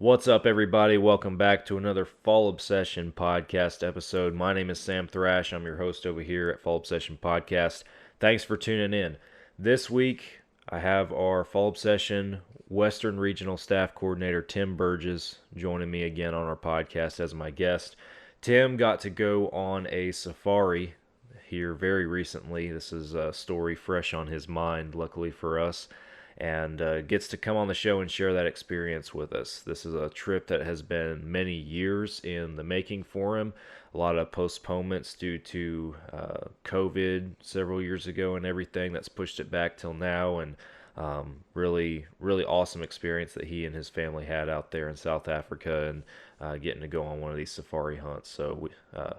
What's up, everybody? Welcome back to another Fall Obsession podcast episode. My name is Sam Thrash. I'm your host over here at Fall Obsession Podcast. Thanks for tuning in. This week, I have our Fall Obsession Western Regional Staff Coordinator, Tim Berges, joining me again on our podcast as my guest. Tim got to go on a safari here very recently. This is a story fresh on his mind, luckily for us, and gets to come on the show and share that experience with us. This is a trip that has been many years in the making for him. A lot of postponements due to COVID several years ago and everything that's pushed it back till now. And really, really awesome experience that he and his family had out there in South Africa and getting to go on one of these safari hunts. So we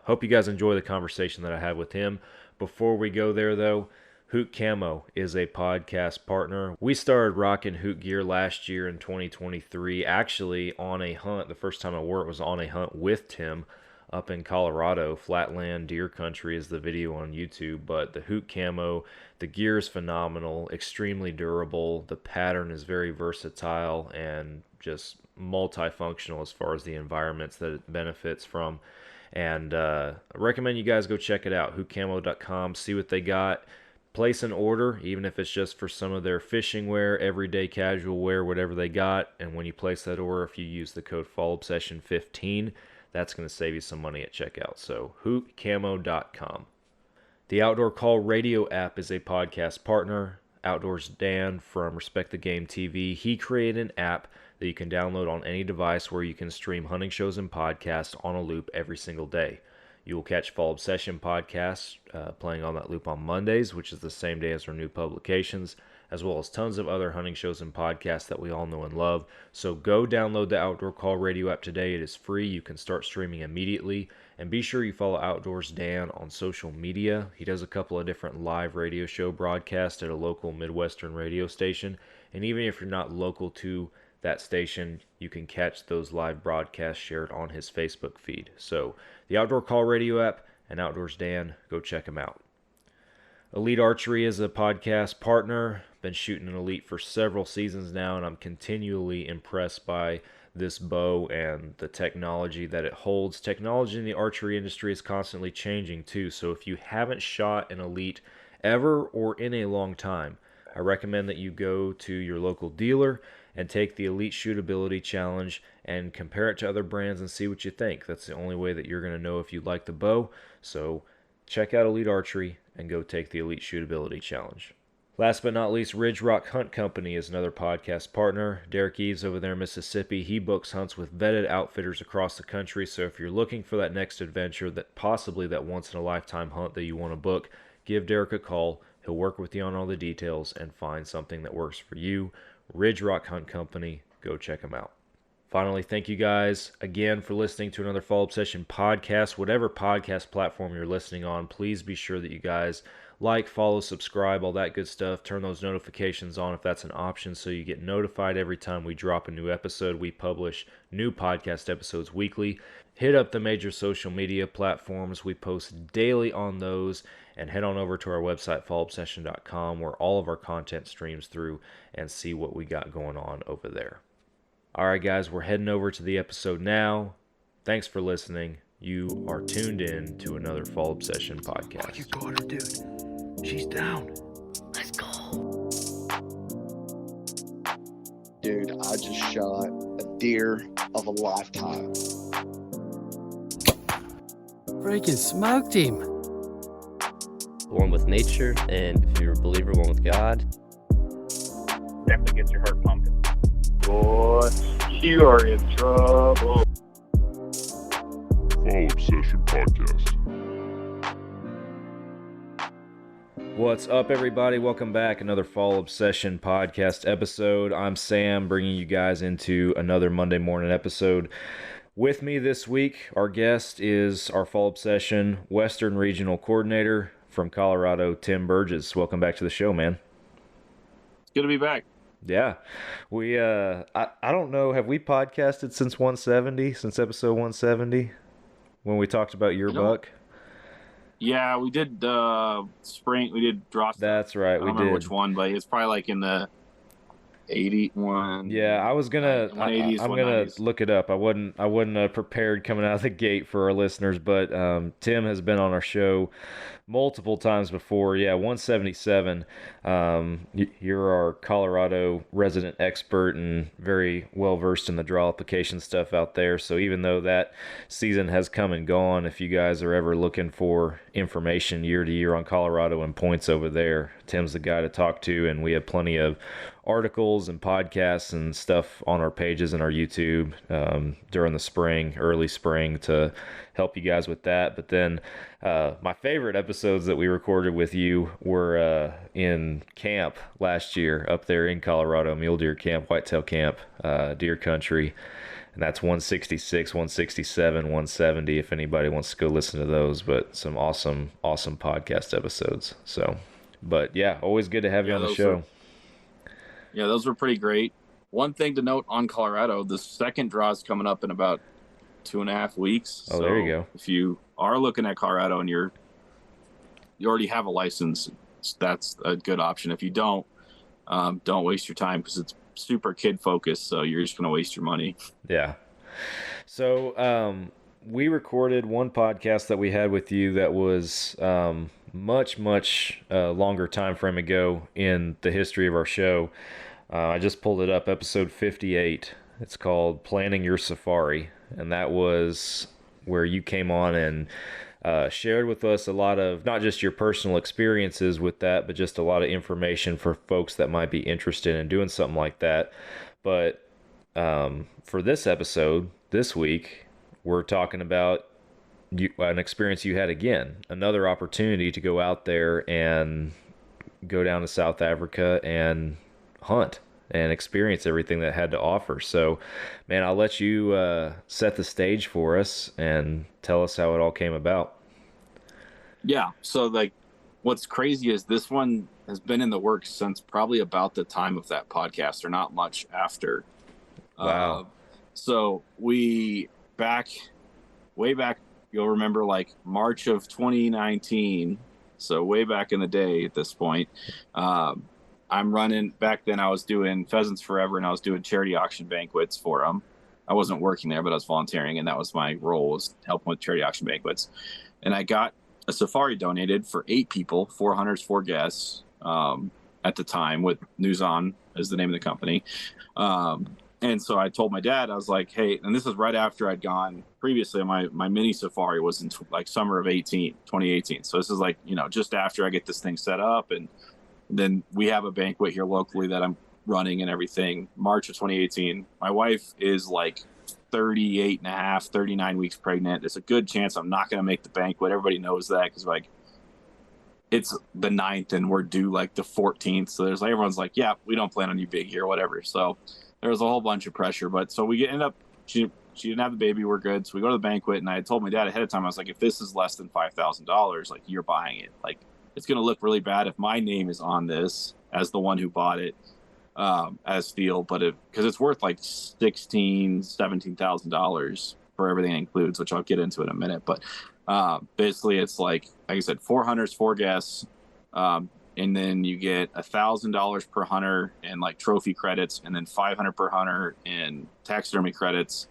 hope you guys enjoy the conversation that I had with him. Before we go there, though, Hoot Camo is a podcast partner. We started rocking Hoot gear last year in 2023, actually on a hunt. The first time I wore it was on a hunt with Tim up in Colorado. Flatland deer country is the video on YouTube, but the Hoot Camo, the gear is phenomenal, extremely durable. The pattern is very versatile and just multifunctional as far as the environments that it benefits from. And I recommend you guys go check it out, hootcamo.com, see what they got. Place an order, even if it's just for some of their fishing wear, everyday casual wear, whatever they got. And when you place that order, if you use the code FallObsession15, that's going to save you some money at checkout. So hootcamo.com. The Outdoor Call Radio app is a podcast partner. Outdoors Dan from Respect the Game TV, he created an app that you can download on any device where you can stream hunting shows and podcasts on a loop every single day. You will catch Fall Obsession podcasts playing on that loop on Mondays, which is the same day as our new publications, as well as tons of other hunting shows and podcasts that we all know and love. So go download the Outdoor Call Radio app today. It is free. You can start streaming immediately. And be sure you follow Outdoors Dan on social media. He does a couple of different live radio show broadcasts at a local Midwestern radio station. And even if you're not local to that station, you can catch those live broadcasts shared on his Facebook feed. So the Outdoor Call Radio app and Outdoors Dan, go check them out. Elite Archery is a podcast partner. Been shooting an Elite for several seasons now, and I'm continually impressed by this bow and the technology that it holds. Technology in the archery industry is constantly changing too, so if you haven't shot an Elite ever or in a long time, I recommend that you go to your local dealer and take the Elite Shootability Challenge and compare it to other brands and see what you think. That's the only way that you're going to know if you like the bow. So check out Elite Archery and go take the Elite Shootability Challenge. Last but not least, Ridge Rock Hunt Company is another podcast partner. Derek Eves over there in Mississippi, he books hunts with vetted outfitters across the country. So if you're looking for that next adventure, that possibly that once-in-a-lifetime hunt that you want to book, give Derek a call. He'll work with you on all the details and find something that works for you. Ridge Rock Hunt Company, go check them out. Finally, thank you guys again for listening to another Fall Obsession podcast. Whatever podcast platform you're listening on, please be sure that you guys like, follow, subscribe, all that good stuff. Turn those notifications on if that's an option so you get notified every time we drop a new episode. We publish new podcast episodes weekly. Hit up the major social media platforms. We post daily on those. And head on over to our website, fallobsession.com, where all of our content streams through, and see what we got going on over there. All right, guys, we're heading over to the episode now. Thanks for listening. You are tuned in to another Fall Obsession podcast. Oh, you got her, dude. She's down. Let's go. Dude, I just shot a deer of a lifetime. Freaking smoked him. One with nature, and if you're a believer, one with God. Definitely gets your heart pumping. Boy, you are in trouble. Fall Obsession Podcast. What's up, everybody? Welcome back. Another Fall Obsession podcast episode. I'm Sam, bringing you guys into another Monday morning episode. With me this week, our guest is our Fall Obsession Western Regional Coordinator from Colorado, Tim Berges. Welcome back to the show, man. It's good to be back. Yeah. We, I don't know, have we podcasted since 170, since episode 170, when we talked about your buck? Yeah, we did spring. We did draw. That's right. I don't remember which one, but it's probably like in the 180, one. Yeah, I was gonna. 180s, I'm gonna 190s. look it up. I wasn't prepared coming out of the gate for our listeners, but Tim has been on our show multiple times before. Yeah, 177. You're our Colorado resident expert and very well versed in the draw application stuff out there. So even though that season has come and gone, if you guys are ever looking for information year to year on Colorado and points over there, Tim's the guy to talk to, and we have plenty of articles and podcasts and stuff on our pages and our YouTube during the spring, early spring, to help you guys with that. But then my favorite episodes that we recorded with you were in camp last year up there in Colorado, mule deer camp, whitetail camp, deer country. And that's 166, 167, 170 if anybody wants to go listen to those. But some awesome podcast episodes. So, but yeah, always good to have you on the show. Yeah, those were pretty great. One thing to note on Colorado, the second draw is coming up in about 2.5 weeks. Oh, so there you go. If you are looking at Colorado and you already have a license, that's a good option. If you don't waste your time, because it's super kid focused, so you're just going to waste your money. Yeah. So we recorded one podcast that we had with you that was much longer time frame ago in the history of our show. I just pulled it up, episode 58. It's called Planning Your Safari, and that was where you came on and shared with us a lot of not just your personal experiences with that, but just a lot of information for folks that might be interested in doing something like that. But for this episode, this week, we're talking about an experience you had again, another opportunity to go out there and go down to South Africa and hunt and experience everything that had to offer. So, man, I'll let you set the stage for us and tell us how it all came about. Yeah. So, like, what's crazy is this one has been in the works since probably about the time of that podcast, or not much after. Wow. So way back, you'll remember, like March of 2019. So way back in the day at this point, I'm running. Back then I was doing Pheasants Forever, and I was doing charity auction banquets for them. I wasn't working there, but I was volunteering, and that was my role, was helping with charity auction banquets. And I got a safari donated for 8 people, 4 hunters, 4 guests, at the time, with News On is the name of the company. And so I told my dad, I was like, hey, and this is right after I'd gone previously. My mini safari was in like summer of 2018. So this is like, just after I get this thing set up. And then we have a banquet here locally that I'm running and everything. March of 2018. My wife is like 38 and a half, 39 weeks pregnant. There's a good chance I'm not going to make the banquet. Everybody knows that, because like it's the 9th and we're due like the 14th. So there's like, everyone's like, yeah, we don't plan on you big here, whatever. So there was a whole bunch of pressure, but so we end up, she didn't have the baby. We're good. So we go to the banquet, and I told my dad ahead of time, I was like, if this is less than $5,000, like, you're buying it. Like, it's going to look really bad if my name is on this as the one who bought it, as Field, but because it's worth like $17,000 for everything it includes, which I'll get into in a minute. But basically it's like I said, 4 hunters, 4 guests, and then you get $1,000 per hunter in like trophy credits, and then $500 per hunter in taxidermy credits.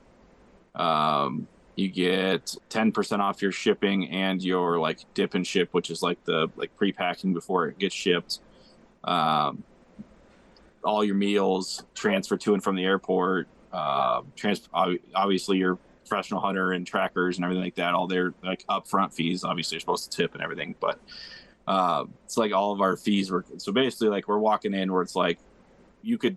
You get 10% off your shipping and your like dip and ship, which is like the pre-packing before it gets shipped. All your meals, transfer to and from the airport, obviously your professional hunter and trackers and everything like that, all their like upfront fees. Obviously you're supposed to tip and everything, but it's like all of our fees were, so basically like we're walking in where it's like you could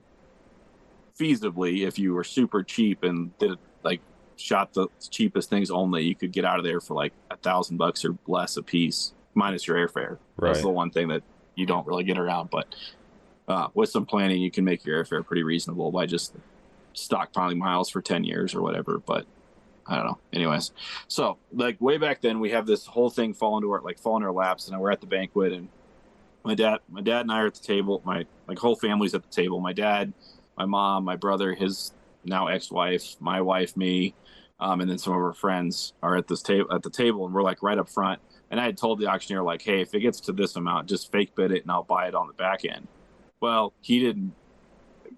feasibly, if you were super cheap and did like shot the cheapest things only, you could get out of there for like $1,000 or less a piece, minus your airfare. Right. That's the one thing that you don't really get around, but with some planning you can make your airfare pretty reasonable by just stockpiling miles for 10 years or whatever. But I don't know. Anyways, so like way back then, we have this whole thing fall into our laps, and we're at the banquet, and my dad and I are at the table. My whole family's at the table. My dad, my mom, my brother, his now ex-wife, my wife, me, and then some of our friends are at the table, and we're like right up front. And I had told the auctioneer, like, hey, if it gets to this amount, just fake bid it, and I'll buy it on the back end. Well, he didn't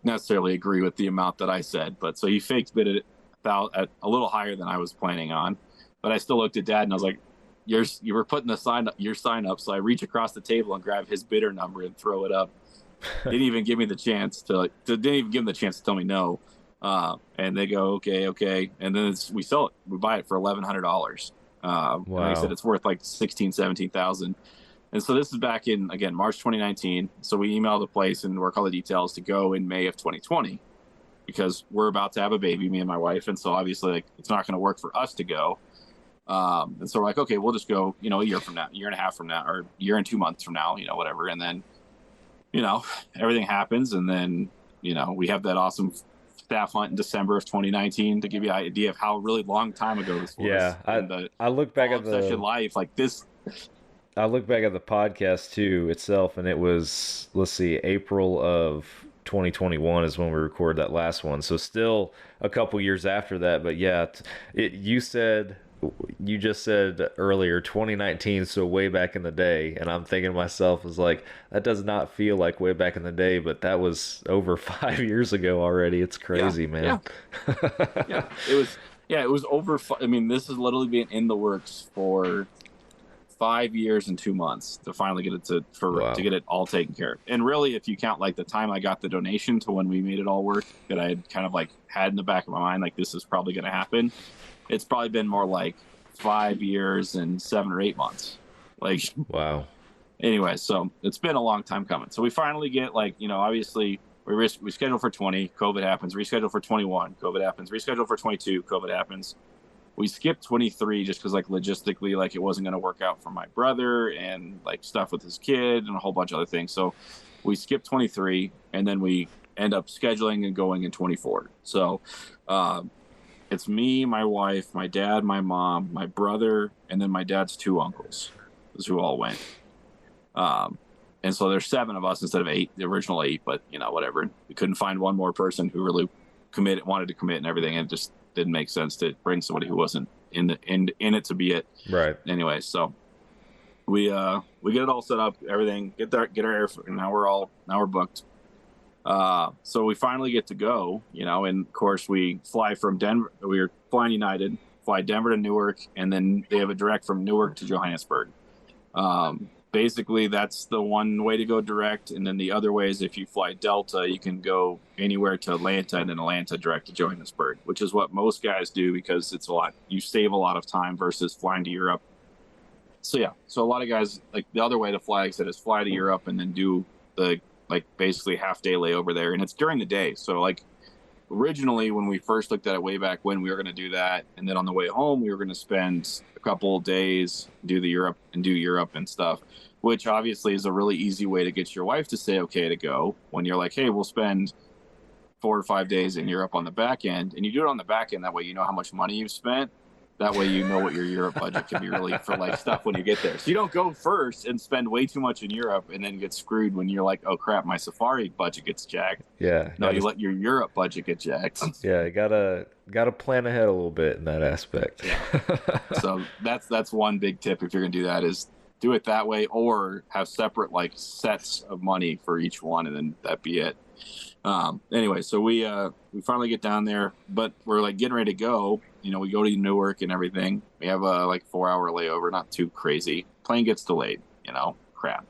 necessarily agree with the amount that I said, but so he faked bid it about at a little higher than I was planning on. But I still looked at Dad and I was like, you were putting your sign up. So I reach across the table and grab his bidder number and throw it up. Didn't even give me the chance didn't even give him the chance to tell me no. And they go, okay. And then we sell it. We buy it for $1,100. Wow. Like I said, it's worth like 17,000. And so this is back in, again, March 2019. So we emailed the place and work all the details to go in May of 2020 because we're about to have a baby, me and my wife. And so obviously like, it's not going to work for us to go. And so we're like, okay, we'll just go, a year from now, year and a half from now, or year and 2 months from now, whatever. And then, everything happens. And then, we have that awesome staff hunt in December of 2019 to give you an idea of how really long time ago this was. Yeah. I look back at session life like this. I look back at the podcast too itself, and it was, let's see, April of 2021 is when we recorded that last one. So still a couple years after that. But yeah, you just said earlier 2019, so way back in the day, and I'm thinking to myself, is like, that does not feel like way back in the day, but that was over 5 years ago already. It's crazy, man. It was over. I mean, this has literally been in the works for 5 years and 2 months to finally get it to get it all taken care of. And really, if you count like the time I got the donation to when we made it all work, that I had kind of like had in the back of my mind, like this is probably going to happen. It's probably been more like 5 years and 7 or 8 months. Like, wow. Anyway, so it's been a long time coming. So we finally get obviously we schedule for 20, COVID happens, reschedule for 21, COVID happens, reschedule for 22, COVID happens. We skipped 23 just because logistically, it wasn't going to work out for my brother and stuff with his kid and a whole bunch of other things. So we skipped 23 and then we end up scheduling and going in 24. So, it's me, my wife, my dad, my mom, my brother, and then my dad's 2 uncles is who all went. And so there's 7 of us instead of 8, the original 8, but whatever. We couldn't find one more person who really wanted to commit and everything. And it just didn't make sense to bring somebody who wasn't in it to be it. Right. Anyway, so we get it all set up, everything, get our air, and now we're booked. So we finally get to go, and of course we fly from Denver. We were flying United, fly Denver to Newark, and then they have a direct from Newark to Johannesburg. Basically that's the one way to go direct. And then the other way is if you fly Delta, you can go anywhere to Atlanta and then Atlanta direct to Johannesburg, which is what most guys do because it's you save a lot of time versus flying to Europe. So yeah, so a lot of guys the other way to fly, like I said, is fly to Europe and then do the basically half day layover there, and it's during the day. So originally when we first looked at it way back when, we were going to do that, and then on the way home we were going to spend a couple of days do Europe and stuff, which obviously is a really easy way to get your wife to say okay to go when you're like, hey, we'll spend 4 or 5 days in Europe on the back end, and you do it on the back end, that way you know how much money you've spent. That way you know what your Europe budget can be really for stuff when you get there. So you don't go first and spend way too much in Europe and then get screwed when you're like, oh crap, my safari budget gets jacked. Yeah. No, you let your Europe budget get jacked. Yeah, you gotta plan ahead a little bit in that aspect. Yeah. So that's one big tip if you're gonna do that, is do it that way, or have separate sets of money for each one, and then that be it. Anyway, so we finally get down there, but we're getting ready to go. We go to Newark and everything. We have a 4-hour layover, not too crazy. Plane gets delayed, crap.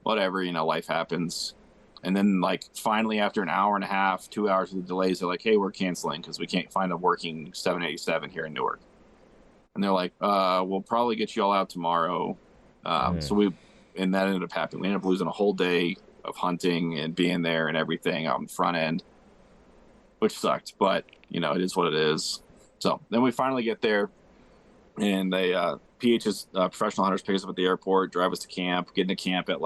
Whatever, life happens. And then finally after an hour and a half, 2 hours of the delays, they're like, hey, we're canceling because we can't find a working 787 here in Newark. And they're like, we'll probably get you all out tomorrow. And that ended up happening. We ended up losing a whole day of hunting and being there and everything out in front end, which sucked, but it is what it is. So then we finally get there, and they PH's professional hunters pick us up at the airport, drive us to camp, get into camp at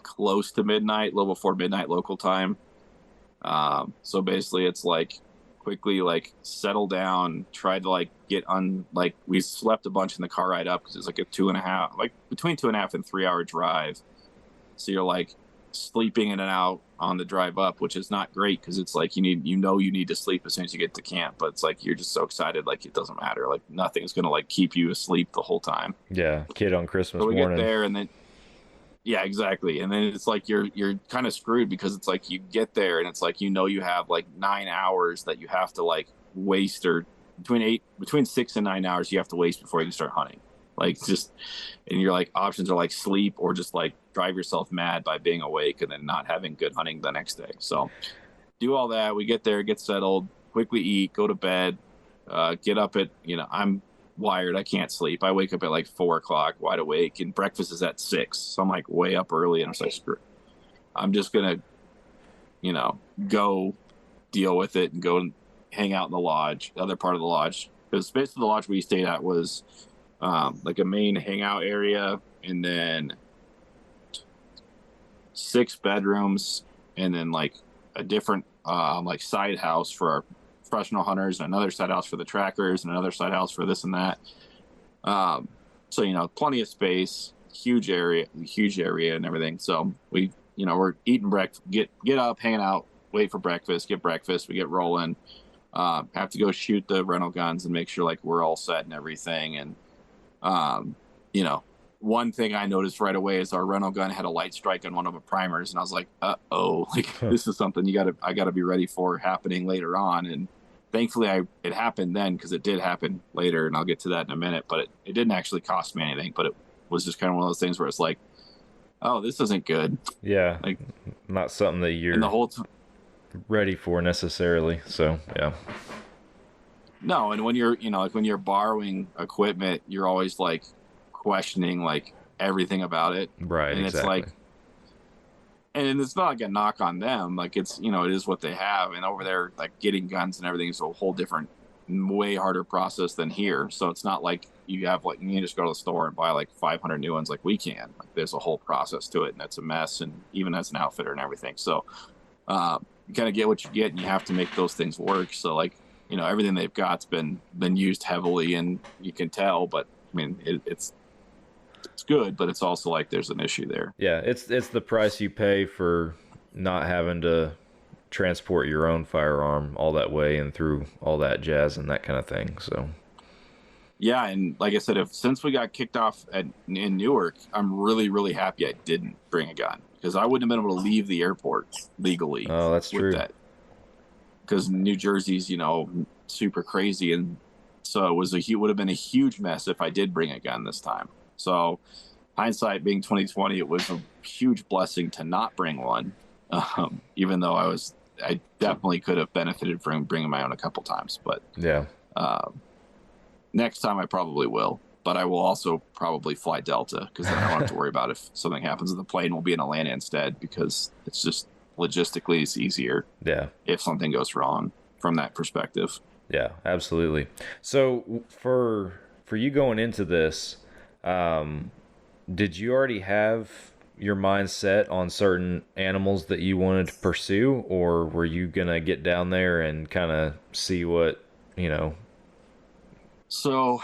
close to midnight, a little before midnight local time. So basically it's quickly settle down, try to get on, we slept a bunch in the car ride up because it's a 2.5, between 2.5 and 3 hour drive. So you're sleeping in and out on the drive up, which is not great because it's you need to sleep as soon as you get to camp, but it's you're just so excited, it doesn't matter, nothing's gonna keep you asleep the whole time. Yeah, kid on Christmas so we morning. get there, and then Yeah, exactly. And then it's like you're kind of screwed because it's like you get there and it's like you have like 9 hours that you have to like waste, or between 6 and 9 hours you have to waste before you can start hunting. Like just, and your like options are like sleep or just like drive yourself mad by being awake and then not having good hunting the next day. So do all that. We get there, get settled, quickly eat, go to bed, get up at, I'm wired. I can't sleep. I wake up at like 4 o'clock wide awake, and breakfast is at 6. So I'm like way up early, and I'm like, screw it. I'm just going to, go deal with it and go and hang out in the lodge, the other part of the lodge. Because basically the lodge we stayed at was like a main hangout area, and then 6 bedrooms, and then like a different like side house for our professional hunters, and another side house for the trackers, and another side house for this and that. So plenty of space, huge area and everything. So we we're eating breakfast, get up, hanging out, wait for breakfast, get breakfast, we get rolling, have to go shoot the rental guns and make sure like we're all set and everything. And one thing I noticed right away is our rental gun had a light strike on one of the primers, and I was like, uh-oh, like this is something I gotta be ready for happening later on. And thankfully it happened then, because it did happen later, and I'll get to that in a minute. But it didn't actually cost me anything, but it was just kind of one of those things where it's like, oh, this isn't good. Yeah, like not something that you're the whole ready for necessarily. So yeah. No, and when you're like when you're borrowing equipment, you're always like questioning like everything about it, right? And exactly. It's like, and it's not like a knock on them, like it's it is what they have. And over there, like getting guns and everything is a whole different, way harder process than here. So it's not like you have like you can just go to the store and buy like 500 new ones like we can. Like there's a whole process to it, and it's a mess, and even as an outfitter and everything. So you kind of get what you get, and you have to make those things work. So like everything they've got's been used heavily, and you can tell. But I mean it's good, but it's also like there's an issue there. Yeah, it's the price you pay for not having to transport your own firearm all that way and through all that jazz and that kind of thing. So yeah, and like I said, since we got kicked off in Newark, I'm really, really happy I didn't bring a gun, because I wouldn't have been able to leave the airport legally. Oh, that's true. Because New Jersey's super crazy, and so it would have been a huge mess if I did bring a gun this time. So hindsight being 2020, it was a huge blessing to not bring one, even though I definitely could have benefited from bringing my own a couple times. But yeah, next time I probably will. But I will also probably fly Delta, because then I don't have to worry about if something happens with the plane. We'll be in Atlanta instead, because it's just logistically it's easier. Yeah, if something goes wrong from that perspective. Yeah, absolutely. So for you going into this, did you already have your mind set on certain animals that you wanted to pursue, or were you gonna get down there and kind of see what So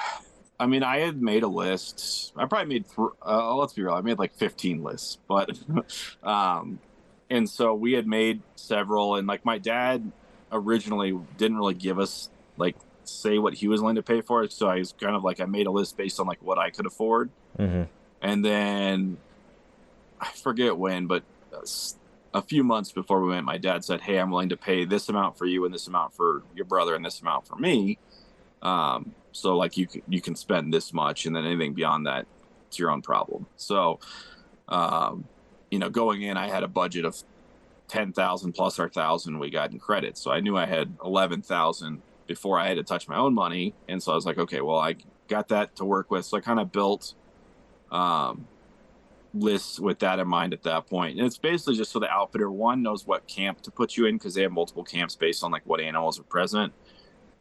I mean, I had made a list. I probably made let's be real, I made like 15 lists, but and so we had made several, and like my dad originally didn't really give us like say what he was willing to pay for it. So I was kind of like, I made a list based on like what I could afford. Mm-hmm. And then I forget when, but a few months before we went, my dad said, hey, I'm willing to pay this amount for you and this amount for your brother and this amount for me. So like you can spend this much, and then anything beyond that, it's your own problem. So, going in, I had a budget of 10,000 plus our 1,000 we got in credit. So I knew I had 11,000 before I had to touch my own money. And so I was like, okay, well, I got that to work with. So I kind of built lists with that in mind at that point. And it's basically just so the outfitter, one, knows what camp to put you in, because they have multiple camps based on like what animals are present.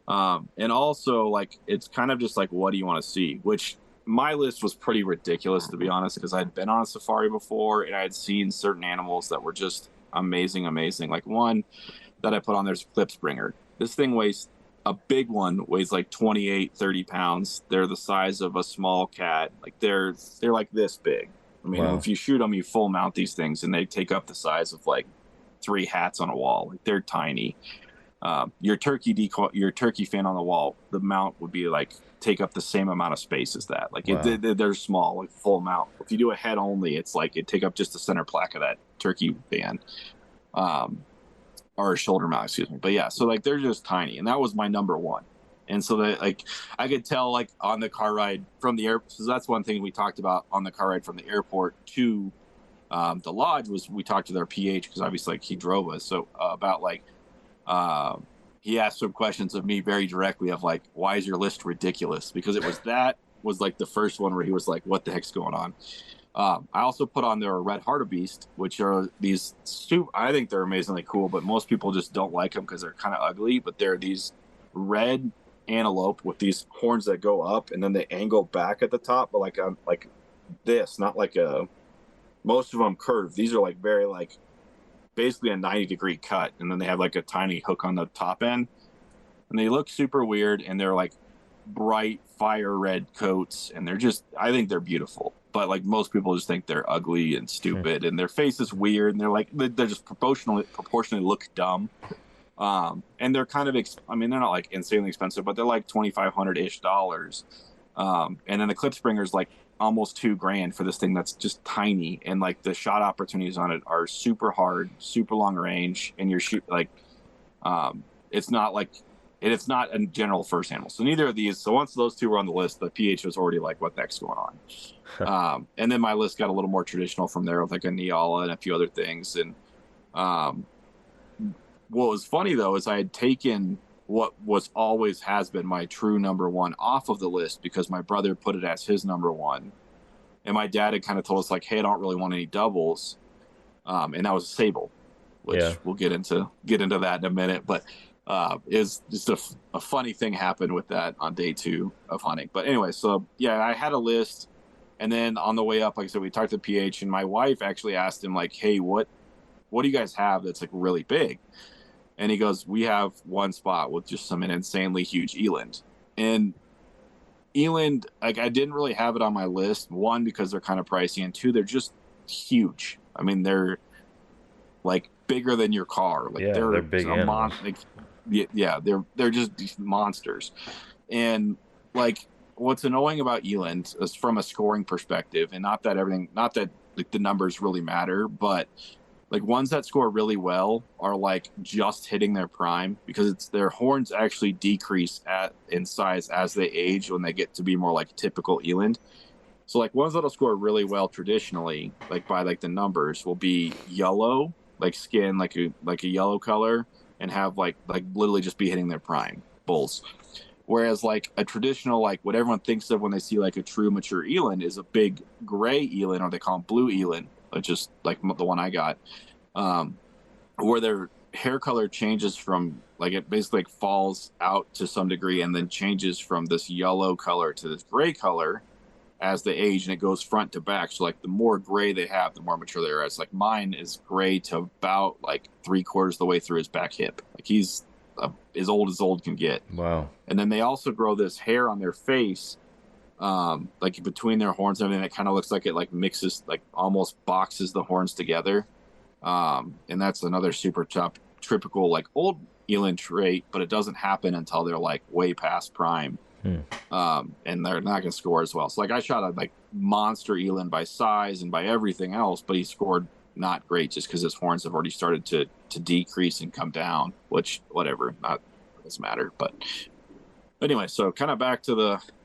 And also like, it's kind of just like, what do you want to see? Which my list was pretty ridiculous, to be honest, because I'd been on a safari before and I had seen certain animals that were just amazing. Like one that I put on there's Klipspringer. This thing weighs, a big one weighs like 28-30 pounds. They're the size of a small cat. Like they're like this big. I mean, Wow. If you shoot them, you full mount these things and they take up the size of like 3 hats on a wall. Like they're tiny. your turkey decoy, your turkey fan on the wall, the mount would be like take up the same amount of space as that. Like Wow. they're small, like full mount. If you do a head only, it's like it take up just the center plaque of that turkey fan, or a shoulder mount, excuse me. But yeah, so like they're just tiny, and that was my number one. And so that like I could tell like on the car ride from the airport. So that's one thing we talked about on the car ride from the airport to the lodge was we talked to their PH because obviously like he drove us. So about like. He asked some questions of me very directly of like, why is your list ridiculous? Because it was like the first one where he was like, what the heck's going on? I also put on their red Wildebeest, which are these I think they're amazingly cool, but most people just don't like them because they're kind of ugly. But they're these red antelope with these horns that go up and then they angle back at the top, but like this, not like most of them curve. These are like very like basically a 90-degree cut, and then they have like a tiny hook on the top end, and they look super weird, and they're like bright fire red coats, and they're just, I think they're beautiful, but like most people just think they're ugly and stupid, and their face is weird, and they're like they're just proportionally look dumb, and they're kind of I mean they're not like insanely expensive, but they're like $2,500-ish, and then the clip springer's like almost $2,000 for this thing that's just tiny, and like the shot opportunities on it are super hard, super long range, and you're like it's not a general first animal. So neither of these, so once those two were on the list, the PH was already like, what the heck's going on? And then my list got a little more traditional from there with like a Neala and a few other things. And what was funny though is I had taken what was always has been my true number one off of the list because my brother put it as his number one, and my dad had kind of told us like, hey, I don't really want any doubles, and that was a Sable, which we'll get into that in a minute, but is just a funny thing happened with that on day 2 of hunting. But anyway, so yeah, I had a list, and then on the way up, like I said, we talked to PH, and my wife actually asked him like, hey, what do you guys have that's like really big? And he goes, we have one spot with just some insanely huge Eland. And Eland, like I didn't really have it on my list. One, because they're kind of pricey, and two, they're just huge. I mean, they're like bigger than your car. Like they're big animals. They're just these monsters. And like what's annoying about Eland is from a scoring perspective, and not that like the numbers really matter, but like ones that score really well are like just hitting their prime, because it's their horns actually decrease in size as they age when they get to be more like typical Eland. So like ones that'll score really well traditionally, like by like the numbers, will be yellow, like skin, like a yellow color, and have like literally just be hitting their prime bulls. Whereas like a traditional, like what everyone thinks of when they see like a true mature Eland is a big gray Eland, or they call them blue Eland, just like the one I got, where their hair color changes from like it basically like falls out to some degree and then changes from this yellow color to this gray color as they age, and it goes front to back. So like the more gray they have, the more mature they are. It's like mine is gray to about like 3/4 of the way through his back hip. Like he's as old can get. Wow. And then they also grow this hair on their face, like between their horns and everything, that kind of looks like it like mixes, like almost boxes the horns together, and that's another super typical like old Eland trait, but it doesn't happen until they're like way past prime. And they're not going to score as well. So like I shot a like monster Eland by size and by everything else, but he scored not great just because his horns have already started to decrease and come down, which whatever, not doesn't matter. But anyway, so kind of back to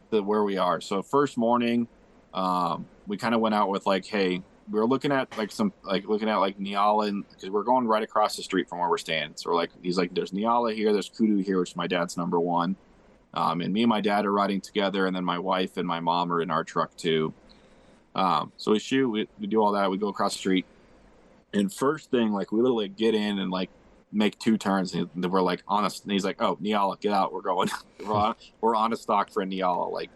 the where we are. So first morning, we kind of went out with like, hey, we were looking at like Neala, because we're going right across the street from where we're staying. So we're like, he's like, there's Neala here, there's Kudu here, which is my dad's number one. And me and my dad are riding together, and then my wife and my mom are in our truck too. So we shoot, we do all that, we go across the street, and first thing, like we literally get in and like make 2 turns, and we're like on and he's like, oh, Neala, get out, we're going. we're on a stock for a Neala, like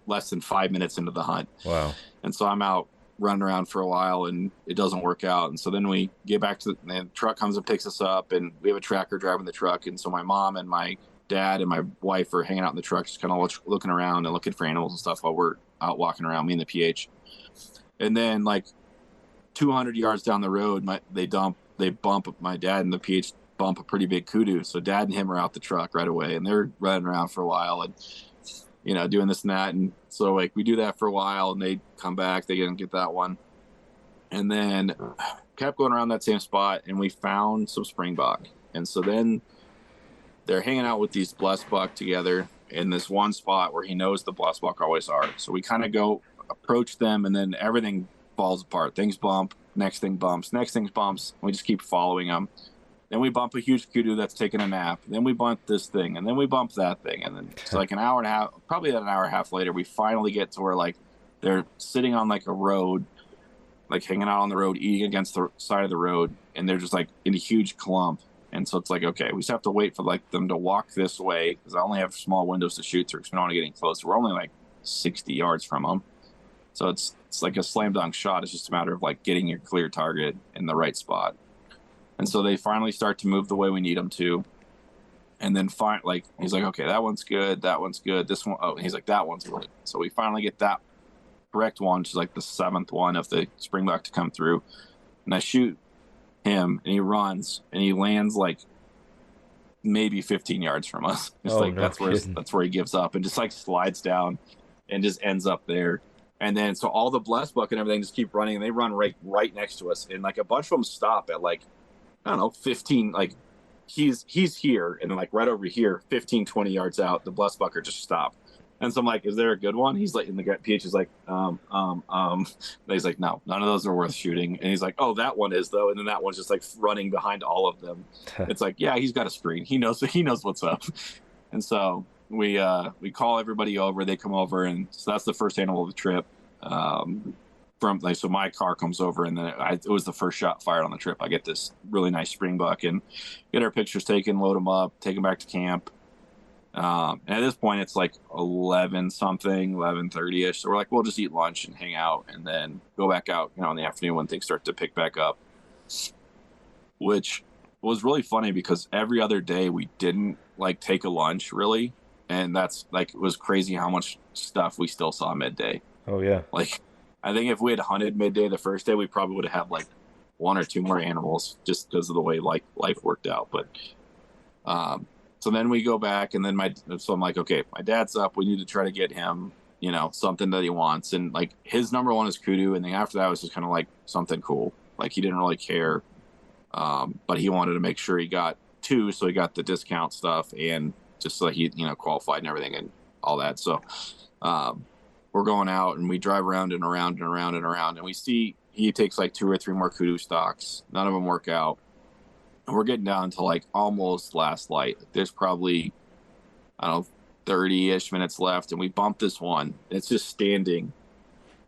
less than 5 minutes into the hunt. Wow. And so I'm out running around for a while, and it doesn't work out. And so then we get back to the truck comes and picks us up, and we have a tracker driving the truck. And so my mom and my dad and my wife are hanging out in the truck, just kind of looking around and looking for animals and stuff while we're out walking around, me and the PH. And then like 200 yards down the road, they bump my dad and the PH bump a pretty big kudu. So Dad and him are out the truck right away, and they're running around for a while and, doing this and that. And so like we do that for a while, and they come back, they didn't get that one. And then kept going around that same spot, and we found some springbuck. And so then they're hanging out with these blessed buck together in this one spot where he knows the blessed buck always are. So we kind of go approach them, and then everything falls apart. Things bump, next thing bumps, next thing bumps. We just keep following them. Then we bump a huge kudu that's taking a nap. Then we bump this thing, and then we bump that thing. And then it's like an hour and a half, probably an hour and a half later, we finally get to where like they're sitting on like a road, like hanging out on the road, eating against the side of the road, and they're just like in a huge clump. And so it's like, okay, we just have to wait for like them to walk this way, because I only have small windows to shoot through because we don't want to get any closer. We're only like 60 yards from them. So it's like a slam dunk shot. It's just a matter of like getting your clear target in the right spot. And so they finally start to move the way we need them to. And then he's like, okay, that one's good. That one's good. This one, oh, he's like, that one's good. So we finally get that correct one, which is like the 7th one of the springbuck to come through. And I shoot him, and he runs, and he lands like maybe 15 yards from us. Just that's where he gives up and just like slides down and just ends up there. And then so all the blessed buck and everything just keep running, and they run right next to us, and like a bunch of them stop at like, I don't know, 15, like he's here, and then like right over here 15-20 yards out, the blessed buck just stop. And so I'm like, is there a good one? He's like, in the PH is like, and he's like, no, none of those are worth shooting. And he's like, oh, that one is though. And then that one's just like running behind all of them. It's like, yeah, he's got a screen. He knows what's up. And so we call everybody over. They come over, and so that's the first animal of the trip. So my car comes over, and then it was the first shot fired on the trip. I get this really nice springbuck and get our pictures taken, load them up, take them back to camp. And at this point it's like 11:30ish. So we're like, we'll just eat lunch and hang out, and then go back out, in the afternoon when things start to pick back up, which was really funny because every other day we didn't like take a lunch really. And that's like, it was crazy how much stuff we still saw midday. Oh yeah. Like, I think if we had hunted midday the first day, we probably would have had like 1 or 2 more animals just because of the way like life worked out. But, so then we go back, and then so I'm like, okay, my dad's up. We need to try to get him, something that he wants. And like his number one is kudu. And then after that was just kind of like something cool. Like he didn't really care. But he wanted to make sure he got 2. So he got the discount stuff, and just so he, qualified and everything and all that. So, we're going out, and we drive around and around and around and around. And we see he takes like 2 or 3 more kudu stocks. None of them work out. And we're getting down to like almost last light. There's probably, I don't know, 30-ish minutes left, and we bump this one. It's just standing,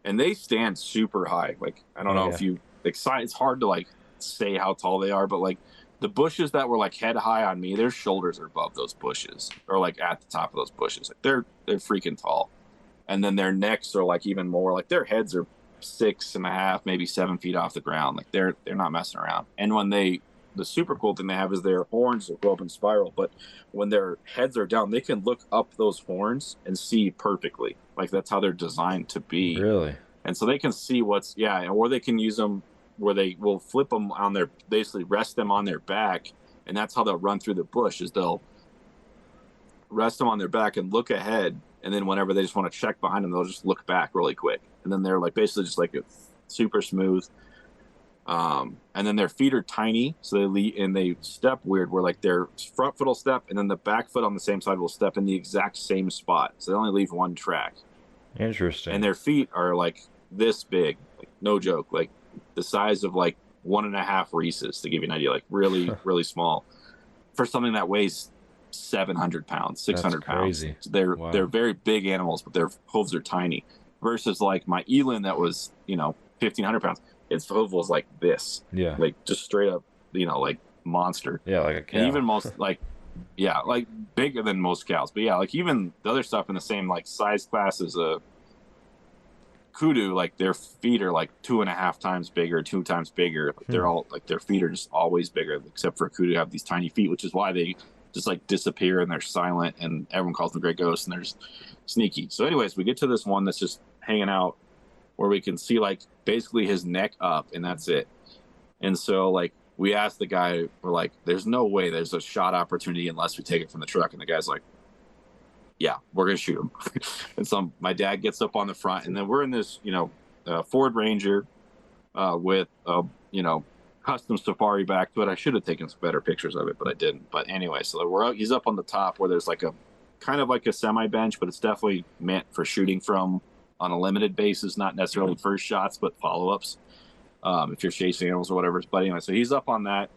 and they stand super high. Like, I don't know if you like, it's hard to like say how tall they are, but like the bushes that were like head high on me, their shoulders are above those bushes, or like at the top of those bushes. Like they're freaking tall. And then their necks are like even more, like their heads are 6.5, maybe 7 feet off the ground. Like they're not messing around. And when the super cool thing they have is their horns will go up in spiral, but when their heads are down, they can look up those horns and see perfectly. Like that's how they're designed to be. Really? And so they can see or they can use them where they will flip them on basically rest them on their back. And that's how they'll run through the bush, is they'll rest them on their back and look ahead. And then whenever they just want to check behind them, they'll just look back really quick. And then they're like basically just like super smooth. And then their feet are tiny, so they step weird, where like their front foot will step, and then the back foot on the same side will step in the exact same spot. So they only leave one track. Interesting. And their feet are like this big, like, no joke, like the size of like 1.5 Reese's, to give you an idea, like really, really small for something that weighs 700 pounds, 600 pounds. So they're very big animals, but their hooves are tiny. Versus like my Eland that was 1,500 pounds. Its hoof was like this, like just straight up, like monster. Yeah, like a cow. And even most like bigger than most cows. But yeah, like even the other stuff in the same like size class as a kudu, like their feet are like 2.5 times bigger, 2 times bigger. Like they're all like, their feet are just always bigger, except for kudu have these tiny feet, which is why they just like disappear, and they're silent, and everyone calls them great ghosts, and they're sneaky. So anyways, we get to this one that's just hanging out, where we can see like basically his neck up, and that's it. And so like we asked the guy, we're like, there's no way there's a shot opportunity unless we take it from the truck. And the guy's like, yeah, we're going to shoot him. And so my dad gets up on the front, and then we're in this, Ford Ranger with, custom safari back to it. I should have taken some better pictures of it, but I didn't. But anyway, so we're out, he's up on the top where there's like a kind of like a semi bench, but it's definitely meant for shooting from on a limited basis, not necessarily first shots, but follow-ups. If you're chasing animals or whatever. But anyway, so he's up on that,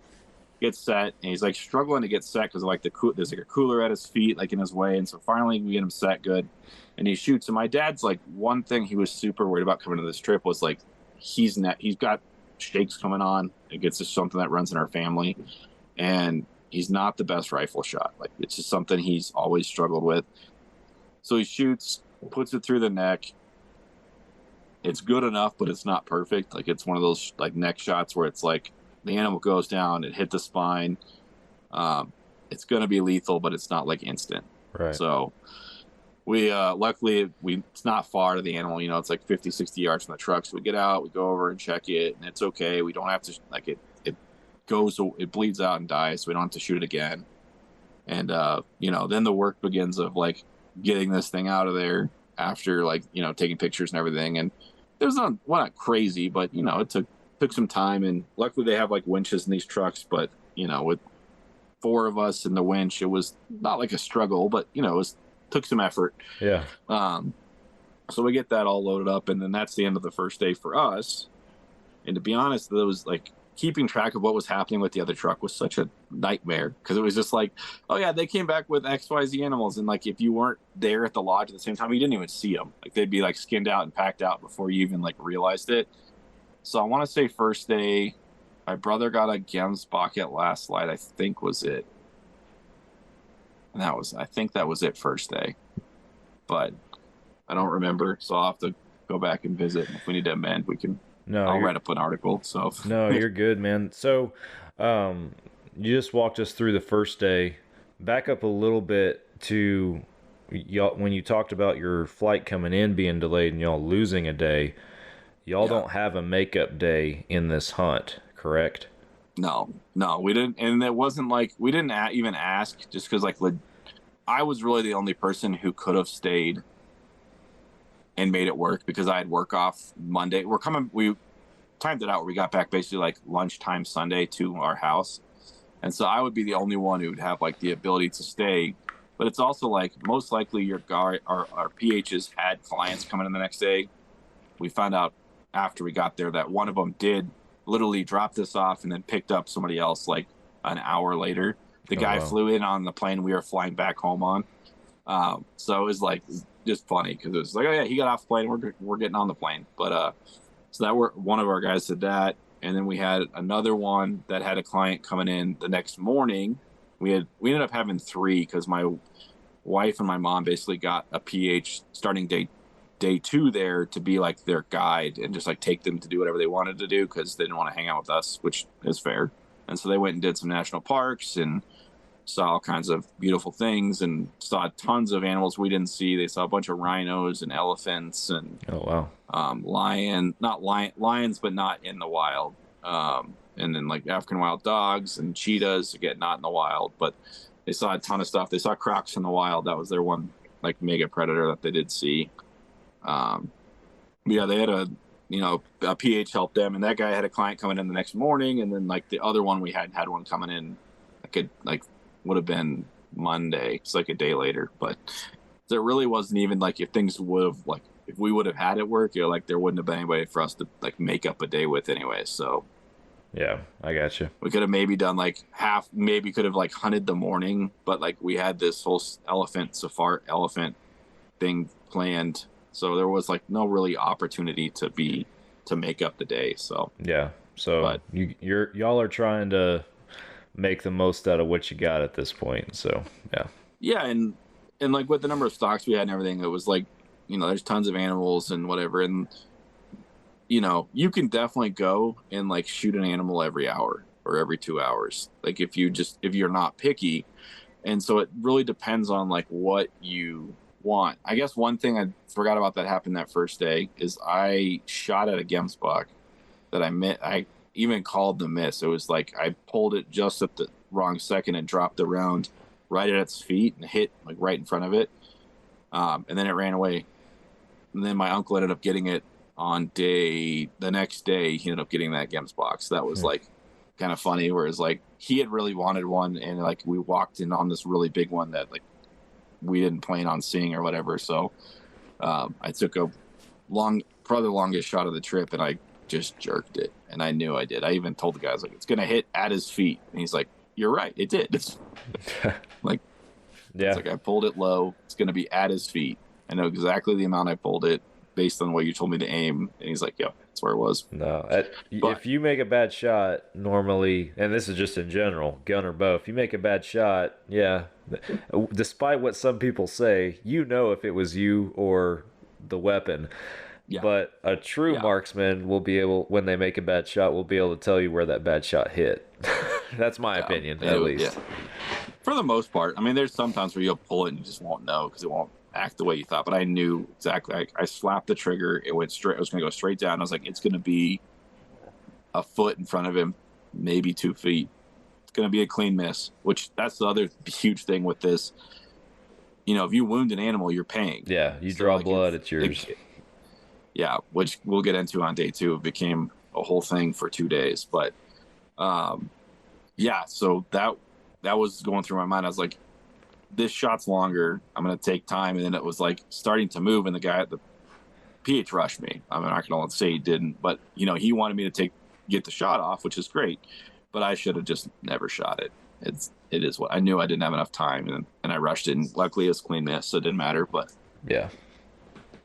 gets set, and he's like struggling to get set because like there's like a cooler at his feet, like in his way. And so finally we get him set good, and he shoots. And my dad's like, one thing he was super worried about coming to this trip was like he's got shakes coming on. It gets just something that runs in our family, and he's not the best rifle shot. Like it's just something he's always struggled with. So he shoots, puts it through the neck. It's good enough, but it's not perfect. Like it's one of those like neck shots where it's like the animal goes down, it hit the spine. It's going to be lethal, but it's not like instant. Right. So we luckily it's not far to the animal. It's like 50, 60 yards from the truck. So we get out, we go over and check it, and it's okay. We don't have to like it bleeds out and dies, so we don't have to shoot it again. And then the work begins of like getting this thing out of there after like taking pictures and everything. And there's not crazy, but it took some time, and luckily they have like winches in these trucks, but with 4 of us in the winch, it was not like a struggle, but took some effort. Yeah. So we get that all loaded up, and then that's the end of the first day for us. And to be honest, there was like keeping track of what was happening with the other truck was such a nightmare, because it was just like, oh yeah, they came back with XYZ animals, and like if you weren't there at the lodge at the same time, you didn't even see them. Like they'd be like skinned out and packed out before you even like realized it. So I want to say first day, my brother got a Gemsbucket last light, I think was it. And I think that was it first day, but I don't remember. So I'll have to go back and visit. If we need to amend, I'll write up an article. So no, you're good, man. So, you just walked us through the first day. Back up a little bit to y'all when you talked about your flight coming in being delayed and y'all losing a day. Y'all don't have a makeup day in this hunt, correct? No, we didn't. And it wasn't like we didn't even ask, just because like I was really the only person who could have stayed and made it work, because I had work off Monday. We timed it out where we got back basically like lunchtime Sunday to our house. And so I would be the only one who would have like the ability to stay. But it's also like most likely our PHs had clients coming in the next day. We found out after we got there that one of them did literally drop this off and then picked up somebody else like an hour later. The guy flew in on the plane we were flying back home on. So it was like just funny, because it was like, oh yeah, he got off the plane, we're getting on the plane. But so one of our guys did that, and then we had another one that had a client coming in the next morning. We ended up having 3, because my wife and my mom basically got a PH starting day 2 there to be like their guide and just like take them to do whatever they wanted to do, because they didn't want to hang out with us, which is fair. And so they went and did some national parks and saw all kinds of beautiful things and saw tons of animals we didn't see. They saw a bunch of rhinos and elephants and lions, but not in the wild. And then like African wild dogs and cheetahs, again, not in the wild, but they saw a ton of stuff. They saw crocs in the wild. That was their one like mega predator that they did see. They had a PH help them, and that guy had a client coming in the next morning, and then like the other one we had one coming in would have been Monday. It's like a day later, but there really wasn't even like if we would have had it work, like there wouldn't have been anybody for us to like make up a day with anyway. So yeah, I got you. We could have maybe done like maybe could have like hunted the morning, but like we had this whole elephant thing planned. So there was like no really opportunity to make up the day. So yeah. So y'all are trying to make the most out of what you got at this point. So yeah. Yeah, and like with the number of stocks we had and everything, it was like, there's tons of animals and whatever, and you can definitely go and like shoot an animal every hour or every 2 hours. Like if you're not picky. And so it really depends on like what you want. I guess one thing I forgot about that happened that first day is I shot at a gemsbuck that I even called the miss. It was like I pulled it just at the wrong second and dropped the round right at its feet and hit like right in front of it. And then it ran away. And then my uncle ended up getting it on the next day. He ended up getting that Gems box. That was like kind of funny, whereas like he had really wanted one, and like we walked in on this really big one that like we didn't plan on seeing or whatever. So I took a probably the longest shot of the trip, and I just jerked it, and I knew I did. I even told the guys like it's gonna hit at his feet, and he's like, "You're right, it did." It's like, Yeah. it's like I pulled it low. It's gonna be at his feet. I know exactly the amount I pulled it based on what you told me to aim, and he's like, "Yep, that's where it was." No, if you make a bad shot, normally, and this is just in general, gun or bow, if you make a bad shot, yeah, despite what some people say, you know if it was you or the weapon. Yeah. But a true marksman will be able, when they make a bad shot, will be able to tell you where that bad shot hit. That's my opinion, at least. Yeah. For the most part. I mean, there's sometimes where you'll pull it and you just won't know because it won't act the way you thought. But I knew exactly. I slapped the trigger. It went straight. It was going to go straight down. I was like, it's going to be a foot in front of him, maybe 2 feet. It's going to be a clean miss, which that's the other huge thing with this. You know, if you wound an animal, you're paying. Yeah, you draw blood, it's yours. Yeah, which we'll get into on day 2. It became a whole thing for 2 days. But, yeah, so that was going through my mind. I was like, this shot's longer. I'm going to take time. And then it was like starting to move, and the guy at the PH rushed me. I'm not going to say he didn't, but, you know, he wanted me to get the shot off, which is great. But I should have just never shot it. It is what I knew. I didn't have enough time, and I rushed it. And luckily, it was clean miss, so it didn't matter. But yeah.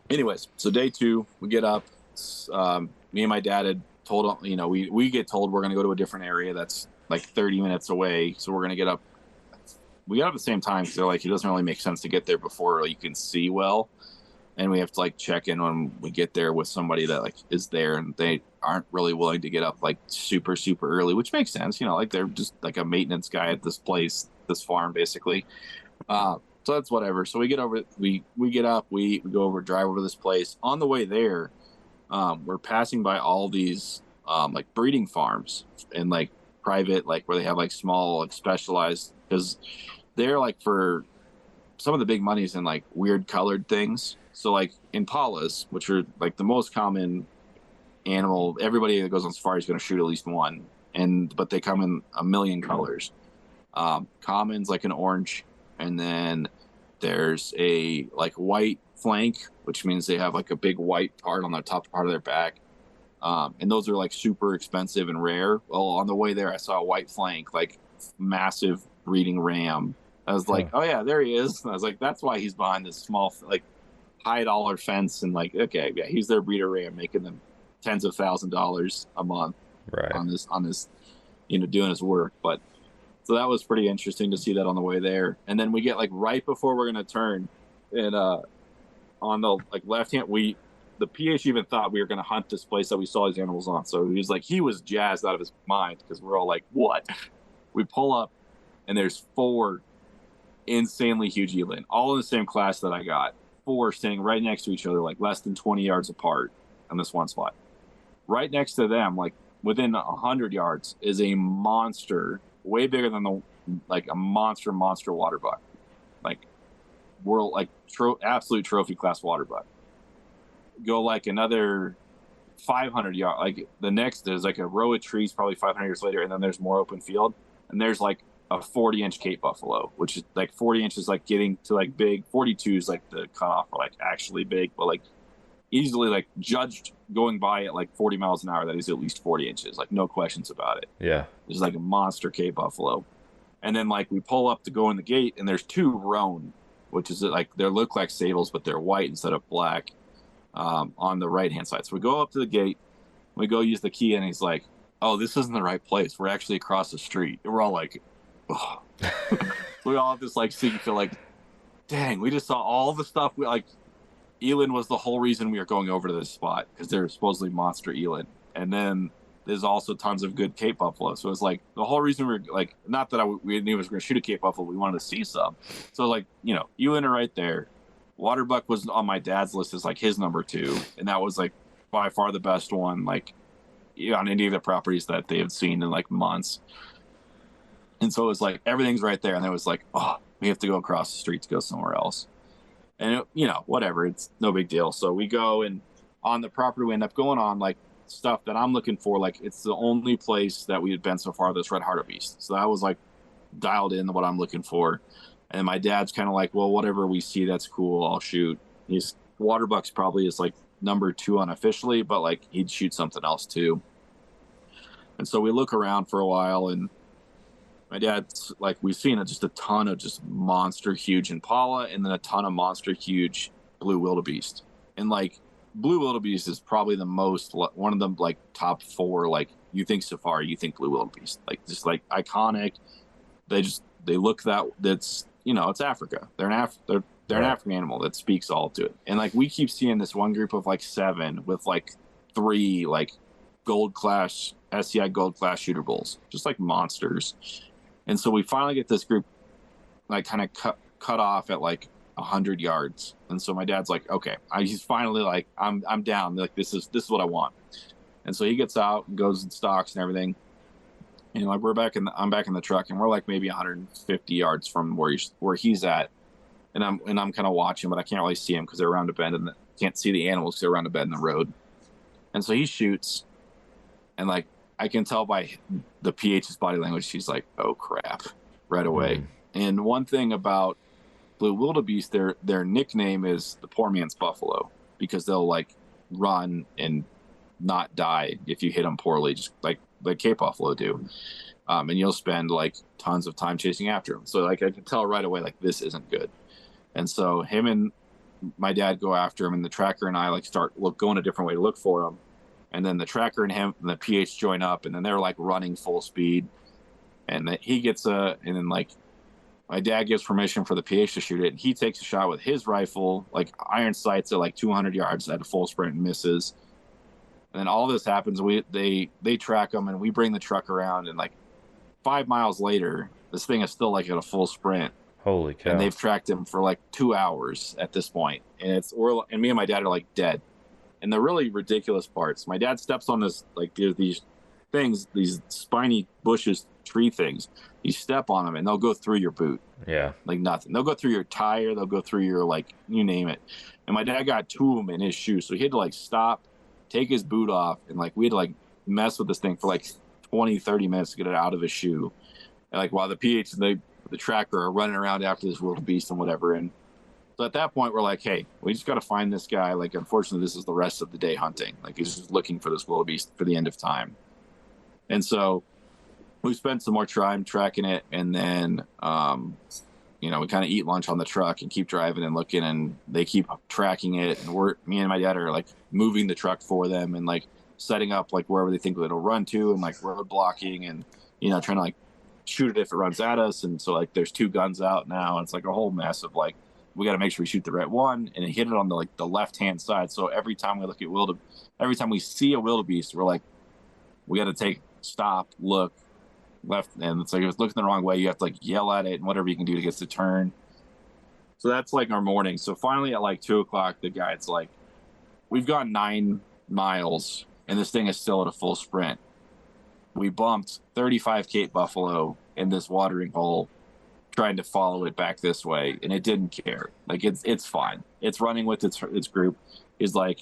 Anyways, so day 2, we get up. Me and my dad had told, you know, we get told we're going to go to a different area that's like 30 minutes away. So we're going to get up. We got up at the same time because they're like, it doesn't really make sense to get there before you can see well. And we have to like check in when we get there with somebody that like is there, and they aren't really willing to get up like super, super early, which makes sense. You know, like they're just like a maintenance guy at this place, this farm, basically. So that's whatever. So we get over, we get up, we go over, drive over this place. On the way there, we're passing by all these like breeding farms and like private, like where they have like small, like specialized, because they're like for some of the big monies in like weird colored things. So like Impalas, which are like the most common animal, everybody that goes on safari is going to shoot at least one, but they come in a million colors. Common's like an orange, and then there's a like white flank, which means they have like a big white part on the top part of their back. And those are like super expensive and rare. Well, on the way there, I saw a white flank, like massive breeding ram. I was like, oh yeah, there he is. And I was like, that's why he's behind this small, like $high fence. And like, okay, yeah, he's their breeder ram, making them tens of $1,000s a month on this, you know, doing his work. But so that was pretty interesting to see that on the way there. And then we get like right before we're going to turn, and on the like left hand, the PH even thought we were going to hunt this place that we saw these animals on. So he was like, he was jazzed out of his mind because we're all like, what? We pull up, and there's 4 insanely huge eland, all in the same class that I got. 4 standing right next to each other, like less than 20 yards apart on this one spot. Right next to them, like within 100 yards, is a monster, way bigger than a monster waterbuck, like world, like absolute trophy class waterbuck. Go like another 500 yards, like the next there's like a row of trees, probably 500 yards later, and then there's more open field, and there's like a 40-inch Cape buffalo, which is like 40 inches, like getting to like big. 42 is like the cutoff for like actually big, but like easily like judged going by at like 40 miles an hour that is at least 40 inches, like no questions about it. Yeah, there's like a monster Cape buffalo. And then like we pull up to go in the gate, and there's 2 roan, which is like they look like sables, but they're white instead of black, on the right hand side. So we go up to the gate, we go use the key, and he's like, oh, this isn't the right place, we're actually across the street. And we're all like, oh. We all have this like seat, feel like, dang, we just saw all the stuff. We like eland was the whole reason we were going over to this spot, because they're supposedly monster eland. And then there's also tons of good Cape buffalo. So it's like the whole reason we were like, not that we knew we was going to shoot a Cape buffalo, we wanted to see some. So like, you know, eland are right there. Waterbuck was on my dad's list as like his number 2, and that was like by far the best one. Like on any of the properties that they had seen in like months. And so it was like everything's right there, and it was like, oh, we have to go across the street to go somewhere else. And whatever, it's no big deal. So we go, and on the property we end up going on like stuff that I'm looking for. Like it's the only place that we had been so far that's red hartebeest. So that was like dialed in what I'm looking for. And my dad's kind of like, well, whatever we see that's cool, I'll shoot. Waterbuck's probably is like number 2 unofficially, but like he'd shoot something else too. And so we look around for a while, and my dad's like, we've seen just a ton of just monster huge Impala, and then a ton of monster huge blue wildebeest. And like blue wildebeest is probably the most, one of the like top 4, like you think safari, you think blue wildebeest, like just like iconic. They look that's it's Africa. They're an African animal that speaks all to it. And like we keep seeing this one group of like 7 with like 3 like SCI gold class shooter bulls, just like monsters. And so we finally get this group like kind of cut off at like 100 yards. And so my dad's like, okay, he's finally like, I'm down. Like this is what I want. And so he gets out and goes and stalks and everything. And like I'm back in the truck, and we're like maybe 150 yards from where he's at. And I'm kind of watching, but I can't really see him because they're around a bend, and can't see the animals because they're around a bend in the road. And so he shoots, and like I can tell by the PH's body language, she's like, oh crap, right away. And one thing about blue wildebeest, their nickname is the poor man's buffalo, because they'll like run and not die if you hit them poorly, just like Cape buffalo do. And you'll spend like tons of time chasing after them. So like I can tell right away, like this isn't good. And so him and my dad go after him, and the tracker and I like start going a different way to look for him. And then the tracker and him and the PH join up, and then they're like running full speed. And then he gets and then like my dad gives permission for the PH to shoot it, and he takes a shot with his rifle, like iron sights at like 200 yards at a full sprint, and misses. And then all this happens. They track them, and we bring the truck around, and like 5 miles later, this thing is still like at a full sprint. Holy cow! And they've tracked him for like 2 hours at this point, and me and my dad are like dead. And the really ridiculous parts, my dad steps on this, like there's these things, these spiny bushes, tree things. You step on them and they'll go through your boot. Yeah. Like nothing. They'll go through your tire. They'll go through your, like, you name it. And my dad got 2 of them in his shoes. So he had to like stop, take his boot off. And like, we had to like mess with this thing for like 20, 30 minutes to get it out of his shoe. And like, while the PH and the tracker are running around after this wildebeest and whatever. And so at that point, we're like, hey, we just got to find this guy. Like, unfortunately, this is the rest of the day hunting. Like, he's just looking for this wildebeest for the end of time. And so we spent some more time tracking it. And then, we kind of eat lunch on the truck and keep driving and looking. And they keep tracking it. And me and my dad are, like, moving the truck for them and, like, setting up, like, wherever they think it'll run to and, like, road blocking and, trying to, like, shoot it if it runs at us. And so, like, there's 2 guns out now. And it's, like, a whole mess of, like, we got to make sure we shoot the right one, and hit it on the left-hand side. So every time we look at every time we see a wildebeest, we're like, we got to stop, look left. And it's like, if it's looking the wrong way, you have to like yell at it and whatever you can do to get it to turn. So that's like our morning. So finally at like 2:00, the guide's like, we've gone 9 miles and this thing is still at a full sprint. We bumped 35 Cape buffalo in this watering hole, trying to follow it back this way, and it didn't care. Like it's fine. It's running with its group. Is like,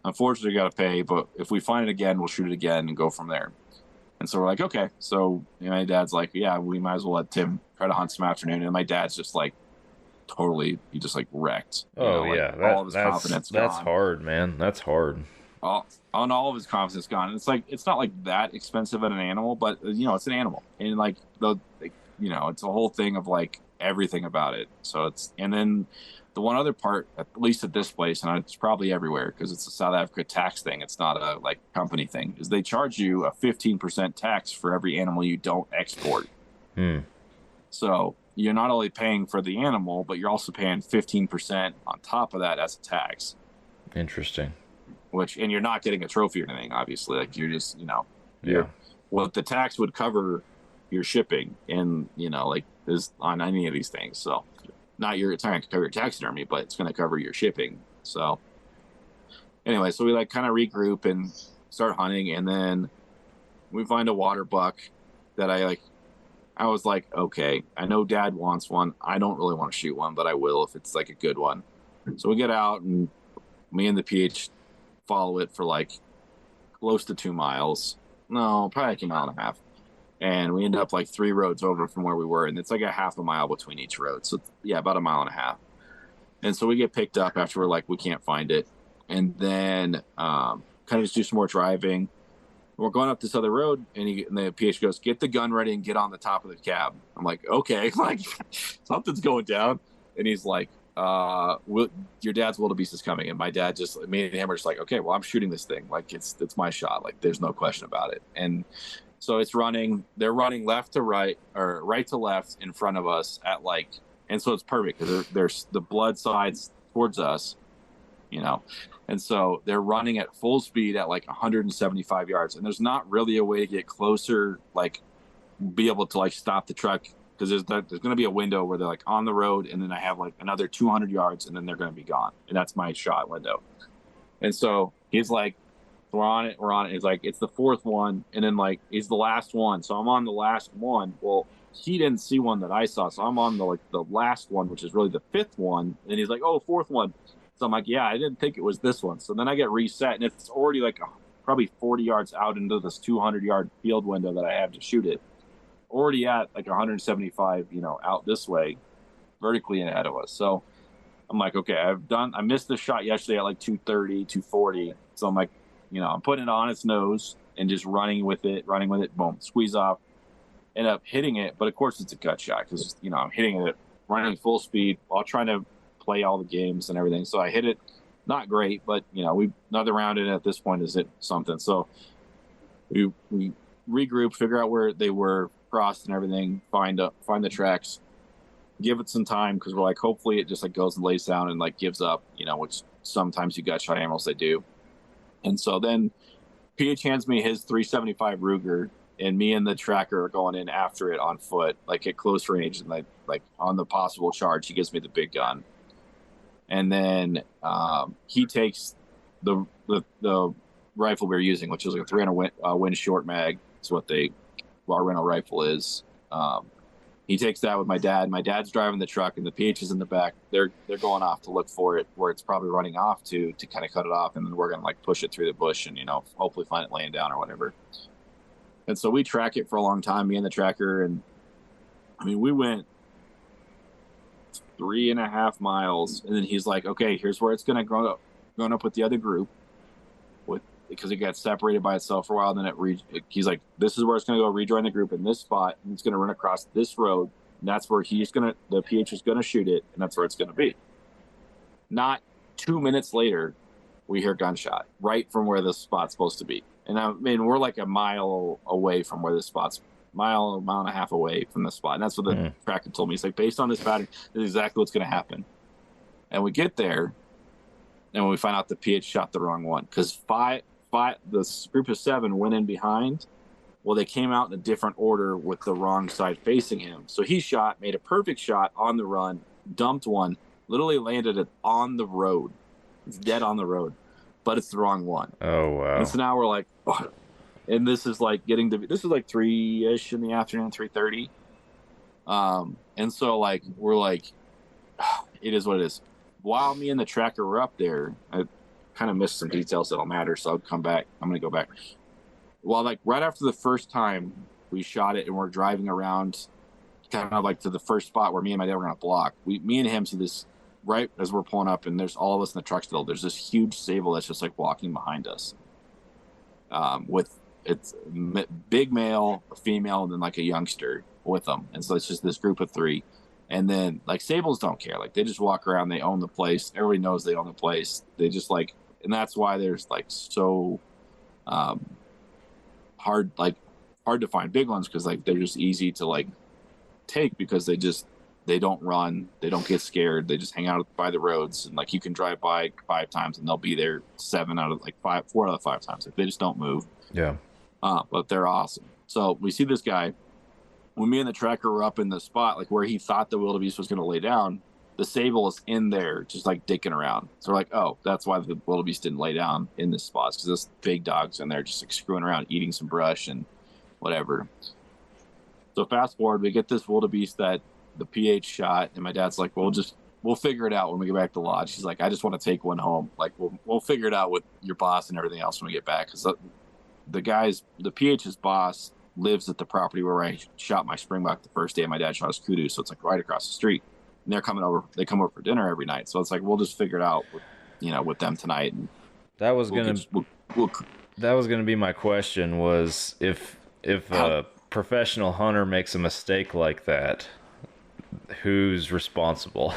unfortunately, got to pay, but if we find it again, we'll shoot it again and go from there. And so we're like, okay. So my dad's like, yeah, we might as well let Tim try to hunt some afternoon. And my dad's just like, totally, he just like wrecked. Yeah, all of his confidence. That's gone. hard, man. That's hard. All of his confidence gone. And it's like, it's not like that expensive at an animal, but it's an animal, and like it's a whole thing of like everything about it. So and then the one other part, at least at this place, and it's probably everywhere because it's a South Africa tax thing, it's not a like company thing, is they charge you a 15% tax for every animal you don't export. So you're not only paying for the animal, but you're also paying 15% on top of that as a tax. Interesting. And you're not getting a trophy or anything, obviously. Like you're just, yeah. Well, the tax would cover your shipping and, like is on any of these things. So it's not going to cover your taxidermy, but it's going to cover your shipping. So anyway, so we like kind of regroup, and start hunting, and then we find a waterbuck that I was like, okay, I know Dad wants one. I don't really want to shoot one, but I will if it's like a good one. So we get out, and me and the PH follow it for like close to 2 miles. No, probably like a mile and a half. And we end up like 3 roads over from where we were, and it's like a half a mile between each road. So yeah, about a mile and a half. And so we get picked up after we're like, we can't find it. And then kind of just do some more driving. We're going up this other road, and the PH goes, get the gun ready and get on the top of the cab. I'm like, okay, like something's going down. And he's like, your dad's wildebeest is coming. And my dad me and him are just like, okay, well, I'm shooting this thing. Like it's my shot. Like there's no question about it. And so they're running left to right or right to left in front of us at like, and so it's perfect because there's the blood sides towards us, you know. And so they're running at full speed at like 175 yards. And there's not really a way to get closer, like be able to like stop the truck, because there's going to be a window where they're like on the road, and then I have like another 200 yards, and then they're going to be gone. And that's my shot window. And so he's like, we're on it. He's like, it's the 4th one. And then like, he's the last one. So I'm on the last one. Well, he didn't see one that I saw. So I'm on the last one, which is really the 5th one. And he's like, oh, 4th one. So I'm like, yeah, I didn't think it was this one. So then I get reset, and it's already like probably 40 yards out into this 200-yard field window that I have to shoot it. Already at like 175, out this way, vertically ahead of us. So I'm like, okay, I missed the shot yesterday at like 230, 240. So I'm like, I'm putting it on its nose and just running with it, boom, squeeze off, end up hitting it. But of course it's a gut shot because, I'm hitting it running full speed while trying to play all the games and everything. So I hit it, not great, but we another round in at this point is it something. So we regroup, figure out where they were crossed and everything, find the tracks, give it some time, because we're like, hopefully it just like goes and lays down and like gives up, which sometimes you gut shot animals they do. And so then PH hands me his 375 Ruger, and me and the tracker are going in after it on foot, like at close range, and like on the possible charge, he gives me the big gun. And then he takes the rifle we were using, which is like a 300 Win short mag. It's what our rental rifle is. He takes that with my dad. My dad's driving the truck, and the PH is in the back. They're going off to look for it, where it's probably running off to kind of cut it off, and then we're gonna like push it through the bush and hopefully find it laying down or whatever. And so we track it for a long time, me and the tracker, and I mean we went 3.5 miles, and then he's like, okay, here's where it's gonna grow up with the other group, because it got separated by itself for a while. Then he's like, this is where it's gonna go rejoin the group in this spot, and it's gonna run across this road, and that's where the PH is gonna shoot it, and that's where it's gonna be. Not 2 minutes later, we hear gunshot right from where the spot's supposed to be. And I mean, we're like a mile away from where the spot's mile and a half away from the spot. And that's what the tracker told me. He's like, based on this pattern, this is exactly what's going to happen. And we get there, and we find out the PH shot the wrong one, because the group of 7 went in behind. Well, they came out in a different order with the wrong side facing him. So he made a perfect shot on the run, dumped one, literally landed it on the road. It's dead on the road, but it's the wrong one. Oh, wow. And so now we're like, oh. And this is like this is like 3-ish in the afternoon, 3:30. And so like, we're like, oh, it is what it is. While me and the tracker were up there, I kind of missed some details that'll matter, so I'll come back. I'm going to go back. Well, like right after the first time we shot it, and we're driving around kind of like to the first spot where me and my dad were going to block. Me and him see this right as we're pulling up, and there's all of us in the truck still. There's this huge Sable that's just like walking behind us. With it's big male, a female, and then like a youngster with them. And so it's just this group of 3. And then like Sables don't care. Like they just walk around, they own the place. Everybody knows they own the place. They just like, and that's why there's like so hard to find big ones, because like they're just easy to like take, because they don't run, they don't get scared, they just hang out by the roads, and like you can drive by 5 times and they'll be there 4 out of 5 times. Like they just don't move. Yeah. But they're awesome. So we see this guy. When me and the tracker were up in the spot, like where he thought the wildebeest was going to lay down, the Sable is in there just like dicking around. So we're like, oh, that's why the wildebeest didn't lay down in this spot, because this big dog's in there just like screwing around, eating some brush and whatever. So fast forward, we get this wildebeest that the PH shot, and my dad's like, we'll figure it out when we get back to the lodge. He's like, I just want to take one home. Like, we'll figure it out with your boss and everything else when we get back. Because the PH's boss lives at the property where I shot my springbuck the first day my dad shot his Kudu. So it's like right across the street. And they come over for dinner every night. So it's like, we'll just figure it out with them tonight. And that was gonna be my question, was if a professional hunter makes a mistake like that, who's responsible?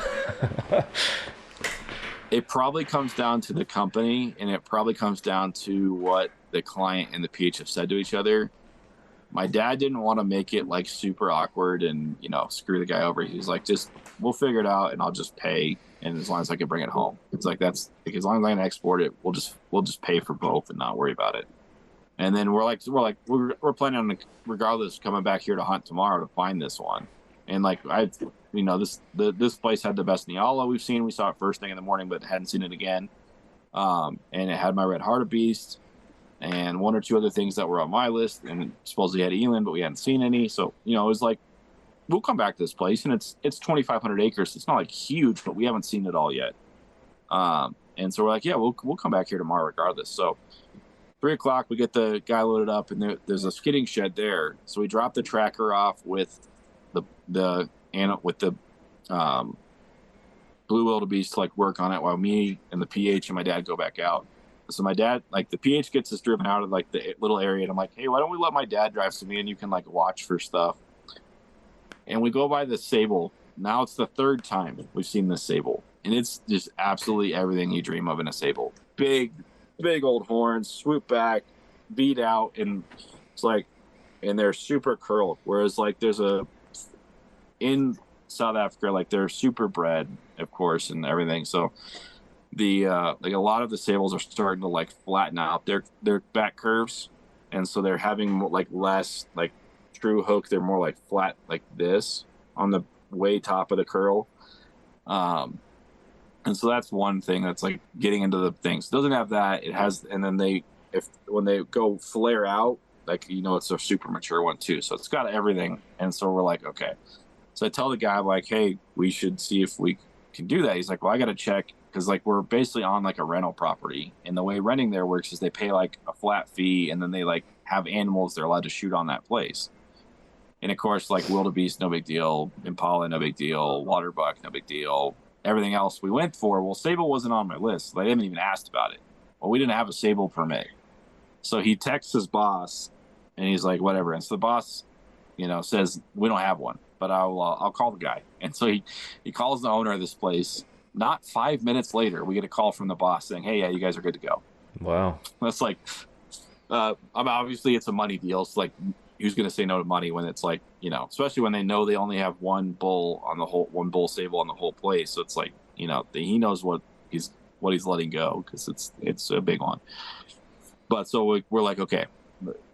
It probably comes down to the company, and it probably comes down to what the client and the PH have said to each other. My dad didn't want to make it like super awkward and screw the guy over. He's like, we'll figure it out and I'll just pay, and as long as I can bring it home. It's like, that's like, as long as I can export it, we'll just pay for both and not worry about it. And then we're planning on, regardless, coming back here to hunt tomorrow to find this one. And like this place had the best Neala we've seen. We saw it first thing in the morning, but hadn't seen it again. And it had my red hartebeest and one or two other things that were on my list, and it supposedly had Eland, but we hadn't seen any. So it was like, we'll come back to this place, and it's 2,500 acres. It's not like huge, but we haven't seen it all yet. And so we're like, yeah, we'll come back here tomorrow regardless. So 3:00, we get the guy loaded up, and there's a skidding shed there. So we drop the tracker off with the blue wildebeest to like work on it while me and the PH and my dad go back out. So my dad, like, the PH gets us driven out of like the little area, and I'm like, hey, why don't we let my dad drive so me and you can like watch for stuff? And we go by the Sable. Now it's the third time we've seen this Sable, and it's just absolutely everything you dream of in a Sable. Big old horns, swoop back, beat out, and it's like, and they're super curled. Whereas like in South Africa, like, they're super bred, of course, and everything. So the like a lot of the Sables are starting to like flatten out their back curves, and so they're having like less like true hook. They're more like flat like this on the way top of the curl. And so that's one thing that's like getting into the things. It doesn't have that. It has, and then when they go flare out, like, it's a super mature one too. So it's got everything. And so we're like, okay. So I tell the guy, like, hey, we should see if we can do that. He's like, well, I got to check, because like we're basically on like a rental property, and the way renting there works is they pay like a flat fee, and then they like have animals they're allowed to shoot on that place. And of course, like, wildebeest, no big deal. Impala, no big deal. Waterbuck, no big deal. Everything else we went for, well, Sable wasn't on my list. So they haven't even asked about it. Well, we didn't have a Sable permit. So he texts his boss, and he's like, whatever. And so the boss, says, we don't have one, but I'll call the guy. And so he calls the owner of this place. Not 5 minutes later, we get a call from the boss saying, hey, yeah, you guys are good to go. Wow. That's like, obviously it's a money deal. It's like, who's going to say no to money when it's like, especially when they know they only have one bull Sable on the whole place. So it's like, he knows what he's letting go, because it's a big one. But so we're like, okay.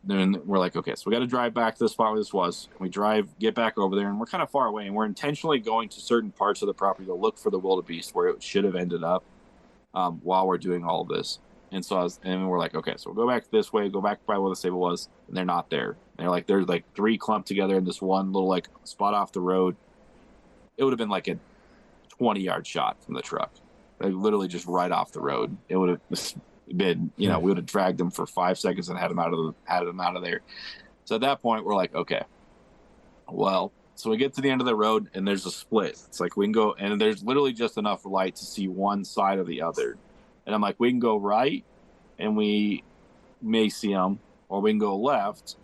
Then we're like, okay, so we got to drive back to the spot where this was. And we get back over there, and we're kind of far away, and we're intentionally going to certain parts of the property to look for the wildebeest where it should have ended up while we're doing all of this. And so we're like, okay, so we'll go back this way, go back by where the Sable was, and they're not there. And they're like three clumped together in this one little like spot off the road. It would have been like a 20-yard shot from the truck, like literally just right off the road. It would have been, we would have dragged them for 5 seconds and had them out of there. So at that point, we're like, okay, well, so we get to the end of the road, and there's a split. It's like we can go, and there's literally just enough light to see one side or the other. And I'm like, we can go right, and we may see them, or we can go left,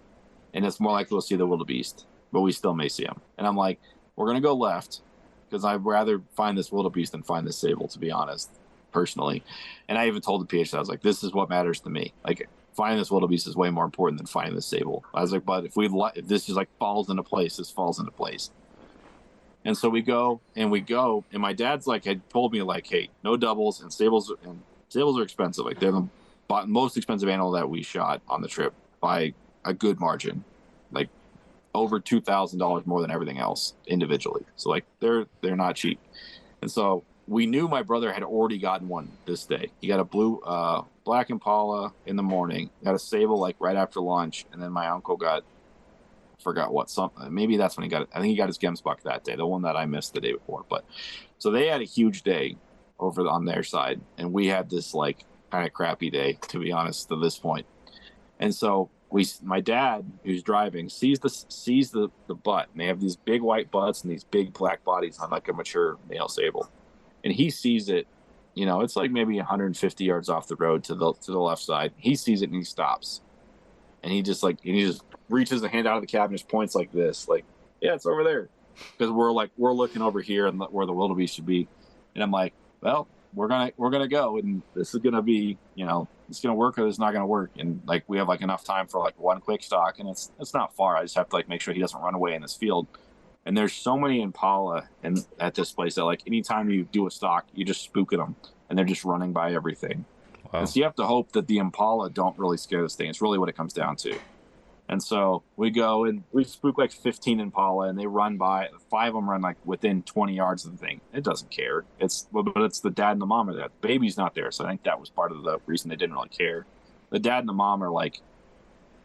and it's more likely we'll see the wildebeest, but we still may see them. And I'm like, we're going to go left, because I'd rather find this wildebeest than find this Sable, to be honest, personally. And I even told the PH, I was like, this is what matters to me. Like, finding this wildebeest is way more important than finding this Sable. I was like, but if this just like falls into place, this falls into place. And so we go, and my dad's like, had told me like, hey, no doubles, and Sables are expensive. Like, they're the most expensive animal that we shot on the trip by a good margin, like over $2,000 more than everything else individually. So like, they're not cheap. And so we knew my brother had already gotten one this day. He got a black Impala in the morning, got a Sable like right after lunch, and then my uncle forgot what, something. Maybe that's when he got it. I think he got his Gemsbuck that day, the one that I missed the day before. But so they had a huge day over on their side, and we had this like kind of crappy day, to be honest, to this point. And so my dad, who's driving, sees the butt, and they have these big white butts and these big black bodies on like a mature male Sable, and he sees it. You know, it's like maybe 150 yards off the road to the left side. He sees it and he stops, and he just reaches a hand out of the cab and just points like this, like, yeah, it's over there, because we're looking over here and where the wildebeest should be, and I'm like, well, we're gonna go, and this is gonna be, you know, it's gonna work or it's not gonna work, and like we have like enough time for like one quick stock, and it's not far. I just have to like make sure he doesn't run away in this field. And there's so many Impala at this place that like anytime you do a stock, you just spooking them, and they're just running by everything. Wow. And so you have to hope that the Impala don't really scare this thing. It's really what it comes down to. And so we go and we spook like 15 Impala, and they run by. 5 of them run like within 20 yards of the thing. It doesn't care. But it's the dad and the mom are there. The baby's not there, so I think that was part of the reason they didn't really care. The dad and the mom are like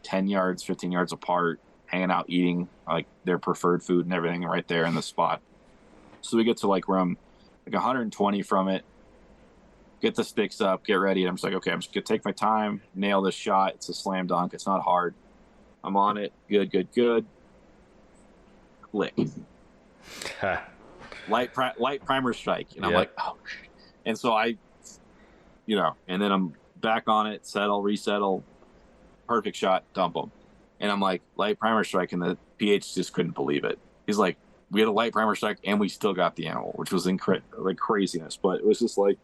10 yards, 15 yards apart, hanging out, eating like their preferred food and everything right there in the spot. So we get to like room like 120 from it, get the sticks up, get ready. And I'm just like, okay, I'm just gonna take my time, nail this shot. It's a slam dunk. It's not hard. I'm on it. Good. Click. light primer strike. And I'm like, oh. And so I, you know, and then I'm back on it, settle, resettle, perfect shot, dump them. And I'm like, light primer strike, and the PH just couldn't believe it. He's like, we had a light primer strike, and we still got the animal, which was like craziness. But it was just like,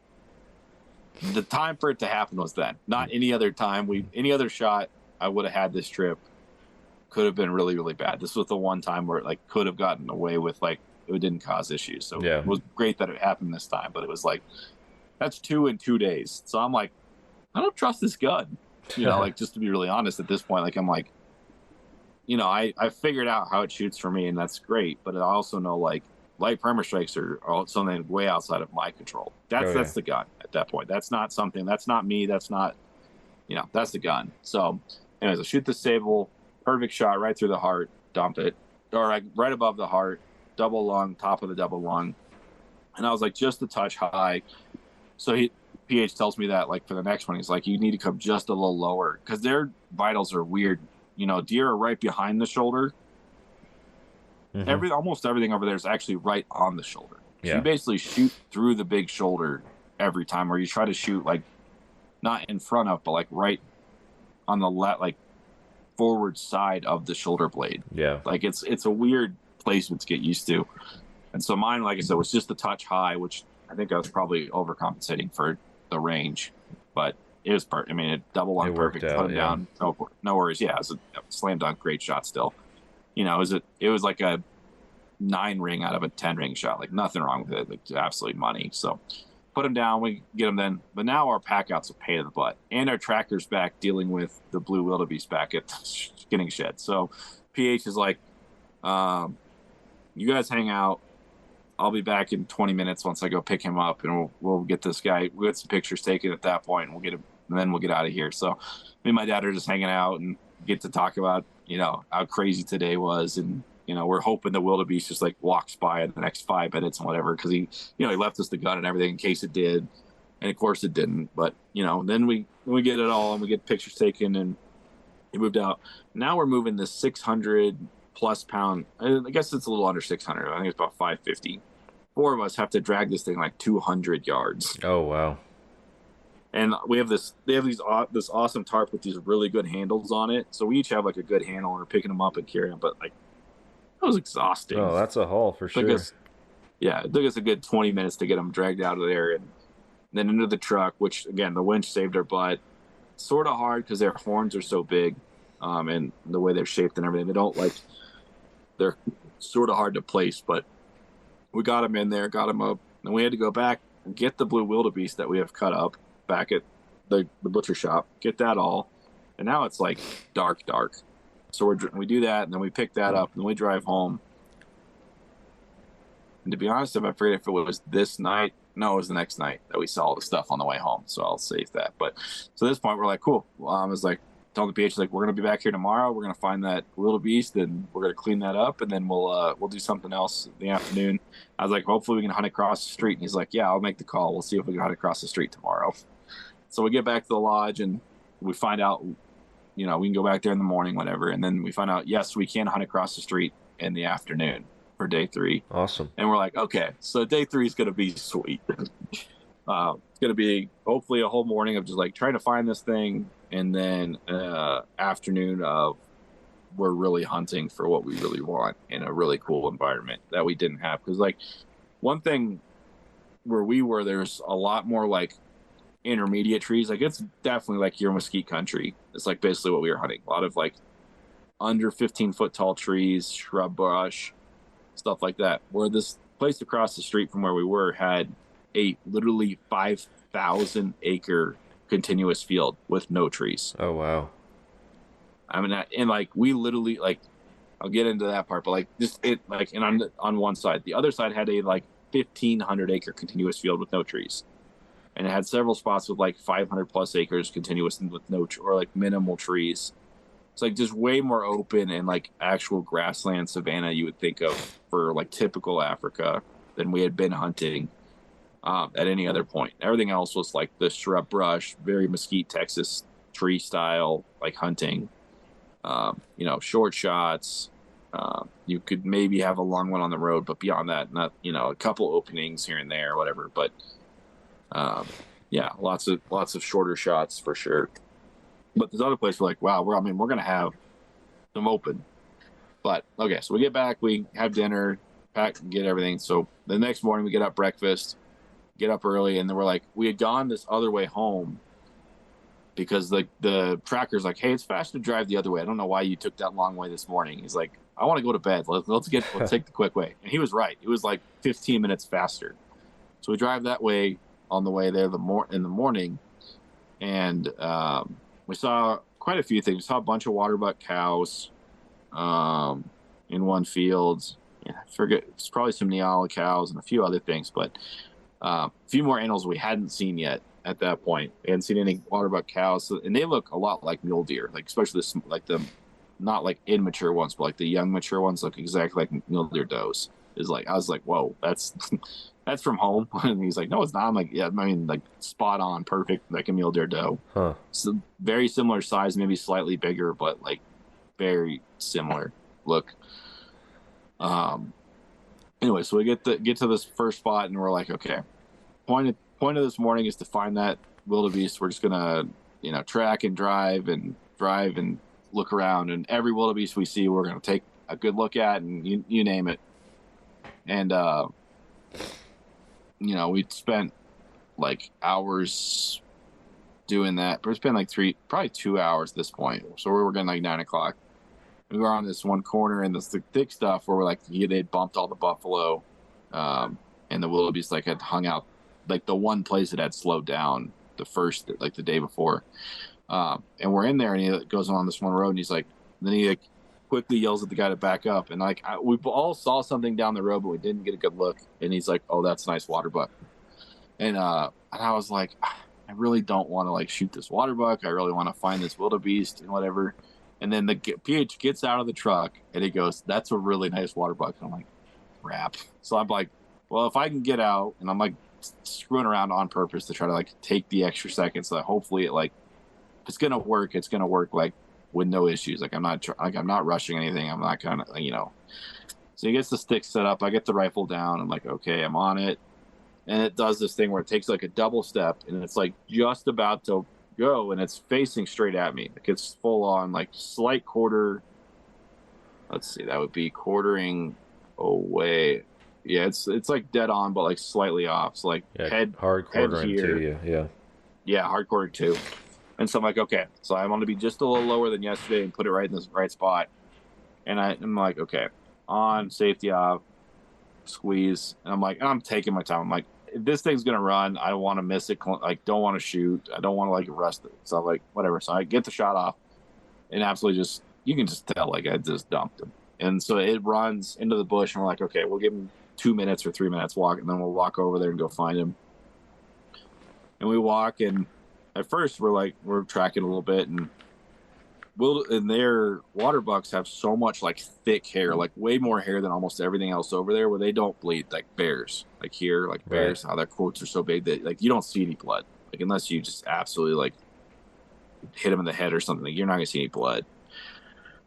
the time for it to happen was then. Not any other time. Any other shot I would have had this trip could have been really, really bad. This was the one time where it like could have gotten away with, like, it didn't cause issues. So It was great that it happened this time. But it was like, that's 2 in 2 days. So I'm like, I don't trust this gun. You know, like, just to be really honest at this point, like, I'm like, you know, I figured out how it shoots for me, and that's great. But I also know, like, light primer strikes are something way outside of my control. That's the gun at that point. That's not something. That's not me. That's not, you know, that's the gun. So, anyways, I shoot the Sable, perfect shot right through the heart, dump it, or like right above the heart, double lung, top of the double lung, and I was like just a touch high. So PH tells me that like for the next one, he's like, you need to come just a little lower because their vitals are weird. You know, deer are right behind the shoulder. Mm-hmm. Almost everything over there is actually right on the shoulder. Yeah. So you basically shoot through the big shoulder every time, or you try to shoot like not in front of, but like right on the left, like forward side of the shoulder blade. Yeah, like it's a weird placement to get used to. And so mine, like I said, was just a touch high, which I think I was probably overcompensating for the range, but it was I mean, it double on perfect, put him down. No worries. Yeah, it was a slam dunk, great shot still. You know, it was like a 9 ring out of a 10 ring shot. Like nothing wrong with it. Like absolute money. So put him down. We get him then. But now our pack out's a pain in the butt, and our tractor's back dealing with the blue wildebeest back at skinning shed. So PH is like, you guys hang out. I'll be back in 20 minutes once I go pick him up, and we'll get this guy. We'll get some pictures taken at that point, and we'll get him, and then we'll get out of here. So me and my dad are just hanging out and get to talk about, you know, how crazy today was, and you know, we're hoping the wildebeest just like walks by in the next 5 minutes and whatever, because he left us the gun and everything in case it did, and of course it didn't. But you know, then we get it all and we get pictures taken, and he moved out. Now we're moving this 600 plus pound. I guess it's a little under 600. I think it's about 550. 4 of us have to drag this thing like 200 yards. Oh wow! And we have this awesome tarp with these really good handles on it. So we each have like a good handle, and we're picking them up and carrying them. But like, that was exhausting. Oh, that's a haul for sure. It took us a good 20 minutes to get them dragged out of there and then into the truck, which again, the winch saved our butt. Sort of hard because their horns are so big, and the way they're shaped and everything. They're sort of hard to place, but we got them in there, got them up, and we had to go back and get the blue wildebeest that we have cut up back at the butcher shop, get that all, and now it's like dark. So we do that, and then we pick that up, and then we drive home. And to be honest, I forget if it was this night. No, it was the next night that we saw all the stuff on the way home. So I'll save that. But so at this point, we're like, cool. I was like, telling the PH, like, we're going to be back here tomorrow. We're going to find that wildebeest and we're going to clean that up. And then we'll do something else in the afternoon. I was like, hopefully we can hunt across the street. And he's like, yeah, I'll make the call. We'll see if we can hunt across the street tomorrow. So we get back to the lodge and we find out, we can go back there in the morning, whatever. And then we find out, yes, we can hunt across the street in the afternoon for day 3. Awesome. And we're like, okay, so day 3 is going to be sweet. It's going to be hopefully a whole morning of just like trying to find this thing. And then afternoon of we're really hunting for what we really want in a really cool environment that we didn't have. Because like one thing where we were, there's a lot more like intermediate trees. Like it's definitely like your mesquite country. It's like basically what we were hunting. A lot of like under 15-foot tall trees, shrub brush, stuff like that. Where this place across the street from where we were had a literally 5,000 acre continuous field with no trees. Oh wow. I mean, and like we literally like, I'll get into that part, but like just it like, and on one side, the other side had a like 1,500 acre continuous field with no trees, and it had several spots with like 500 plus acres continuous and with no or like minimal trees. It's like just way more open and like actual grassland savanna you would think of for like typical Africa than we had been hunting at any other point. Everything else was like the shrub brush, very mesquite Texas tree style, like hunting. Short shots. You could maybe have a long one on the road, but beyond that, not, a couple openings here and there or whatever. But lots of shorter shots for sure. But this other place, we're like, wow, we're going to have them open. But okay, so we get back, we have dinner, pack, and get everything. So the next morning we get up breakfast, get up early, and then we're like, we had gone this other way home because the tracker's like, hey, it's faster to drive the other way. I don't know why you took that long way this morning. He's like, I want to go to bed. Let's take the quick way. And he was right. It was like 15 minutes faster. So we drive that way on the way there in the morning, and we saw quite a few things. We saw a bunch of Waterbuck cows in one field. I forget, it's probably some Neala cows and a few other things, but a few more animals we hadn't seen yet at that point. We hadn't seen any Waterbuck cows, and they look a lot like mule deer, like especially the not like immature ones, but like the young mature ones look exactly like mule deer does. I was like, whoa, that's from home. And he's like, no, it's not. I'm like, yeah, I mean, like spot on, perfect, like a mule deer doe. Huh. So very similar size, maybe slightly bigger, but like very similar look. Anyway, so we get to this first spot, and we're like, okay, point of this morning is to find that wildebeest. We're just gonna, track and drive and look around, and every wildebeest we see, we're gonna take a good look at, and you name it. And we spent like hours doing that. But it's been like probably 2 hours at this point. So we were getting like 9 o'clock. We were on this one corner in this thick stuff where we're like, they'd bumped all the buffalo, and the wildebeest like had hung out, like the one place that had slowed down the day before. And we're in there, and he goes on this one road, and he's like, then he like quickly yells at the guy to back up, and like we all saw something down the road, but we didn't get a good look. And he's like, oh, that's a nice waterbuck. And I was like, I really don't want to like shoot this waterbuck. I really want to find this wildebeest and whatever. And then the PH gets out of the truck, and he goes, that's a really nice waterbuck. And I'm like, crap. So I'm like, well, if I can get out, and I'm like screwing around on purpose to try to like take the extra seconds, so that hopefully it like, if it's gonna work, it's gonna work like with no issues. Like I'm not rushing anything. I'm not gonna, So he gets the stick set up. I get the rifle down. I'm like, okay, I'm on it. And it does this thing where it takes like a double step, and it's like just about to go, and it's facing straight at me. Like it's full on, like slight quarter. Let's see, that would be quartering away. Yeah, it's like dead on, but like slightly off. So like hard quartering to you. Yeah, hard quartering too. And so I'm like, okay, so I want to be just a little lower than yesterday and put it right in this right spot. And I'm like, okay, on, safety off, squeeze. And I'm like, I'm taking my time. I'm like, if this thing's going to run, I don't want to miss it. Like, don't want to shoot. I don't want to like arrest it. So I'm like, whatever. So I get the shot off, and absolutely you can just tell, like I just dumped him. And so it runs into the bush, and we're like, okay, we'll give him 2 minutes or 3 minutes walk, and then we'll walk over there and go find him. And we walk, and at first we're tracking a little bit, and their waterbucks have so much like thick hair, like way more hair than almost everything else over there, where they don't bleed like bears. Like here, like bears, how their quotes are so big that like you don't see any blood. Like unless you just absolutely like hit them in the head or something, like, you're not gonna see any blood.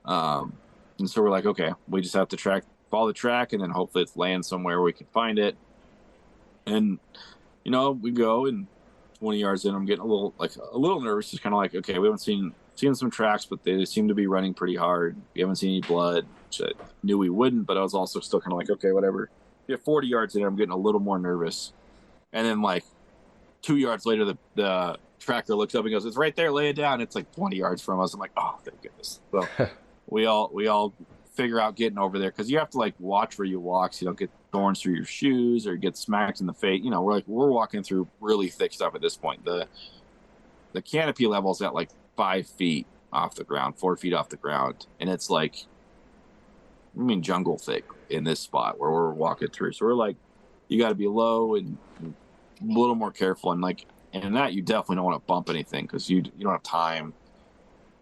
And so we're like, okay, we just have to follow the track, and then hopefully it's laying somewhere where we can find it. And we go, and 20 yards in, I'm getting a little nervous. Just kind of like, okay, we haven't seen some tracks, but they seem to be running pretty hard. We haven't seen any blood, which I knew we wouldn't, but I was also still kind of like, okay, whatever. Get 40 yards in, I'm getting a little more nervous. And then like 2 yards later, the tracker looks up and goes, "It's right there, lay it down." It's like 20 yards from us. I'm like, oh, thank goodness. So we all figure out getting over there, because you have to like watch where you walk so you don't get thorns through your shoes or get smacked in the face. We're walking through really thick stuff at this point. The canopy level's at like 5 feet off the ground, 4 feet off the ground, and it's like, jungle thick in this spot where we're walking through. So we're like, you got to be low and a little more careful, and like, and that you definitely don't want to bump anything, because you don't have time.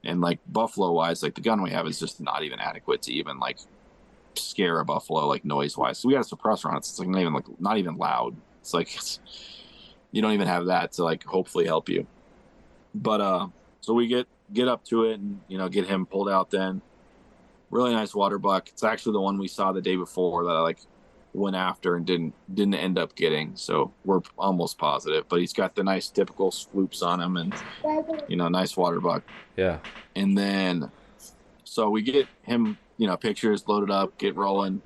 And like buffalo wise, like the gun we have is just not even adequate to even like scare a buffalo like noise wise. So we got a suppressor on it. So it's like not even loud. It's like you don't even have that to like hopefully help you. But so we get up to it and get him pulled out. Then really nice waterbuck. It's actually the one we saw the day before that I like went after and didn't end up getting. So we're almost positive. But he's got the nice typical swoops on him, and nice waterbuck. Yeah. And then so we get him pictures loaded up, get rolling.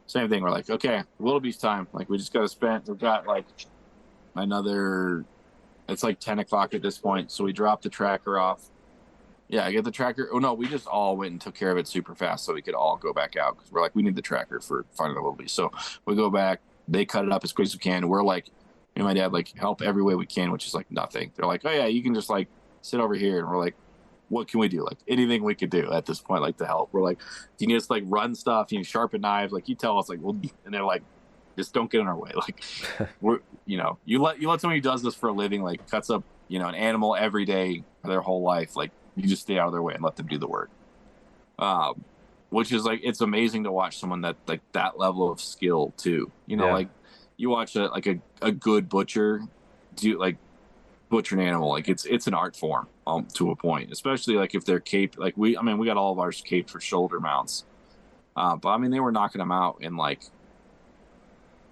Same thing. We're like, okay, wildebeest time. Like we just we've got like another. It's like 10 o'clock at this point. So we dropped the tracker off. Yeah, I get the tracker. Oh, no, we just all went and took care of it super fast so we could all go back out, because we're like, we need the tracker for finding the wildebeest. So we go back. They cut it up as quick as we can. We're like, me and my dad like help every way we can, which is like nothing. They're like, oh, yeah, you can just like sit over here. And we're like, what can we do? Like anything we could do at this point, like to help. We're like, do you need us to like run stuff? You need sharpen knives? Like you tell us, like, well, and they're like, just don't get in our way. Like we're, you let somebody who does this for a living, like cuts up, an animal every day for their whole life. Like you just stay out of their way and let them do the work. Which is like, it's amazing to watch someone that like that level of skill too. Like you watch a good butcher do like butcher an animal. Like it's an art form to a point, especially like if they're caped. Like we got all of ours caped for shoulder mounts. But they were knocking them out in like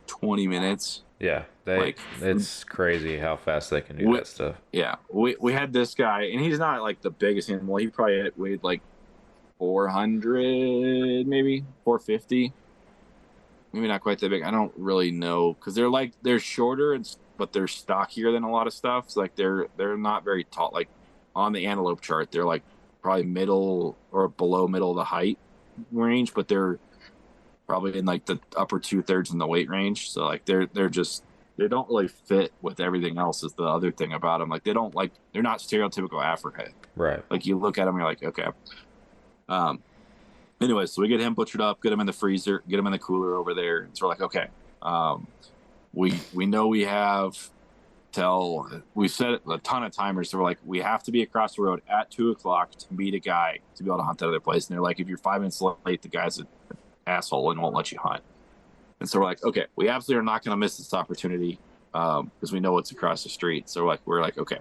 20 minutes. Yeah, it's crazy how fast they can do that stuff. Yeah, we had this guy, and he's not like the biggest animal. He probably weighed like 400, maybe 450, maybe not quite that big. I don't really know, because they're shorter but they're stockier than a lot of stuff. So like they're not very tall. Like on the antelope chart, they're like probably middle or below middle of the height range, but they're probably in like the upper 2/3 in the weight range. So like they don't really fit with everything else is the other thing about them. Like they're not stereotypical African. Right. Like you look at them, you're like, okay. Anyway, so we get him butchered up, get him in the freezer, get him in the cooler over there. So we're like, okay. We know we have we've set a ton of timers. So we're like, we have to be across the road at 2:00 to meet a guy to be able to hunt that other place. And they're like, if you're 5 minutes late, the guy's asshole and won't let you hunt. And so we're like, okay, we absolutely are not going to miss this opportunity, because we know it's across the street. So we're like, okay,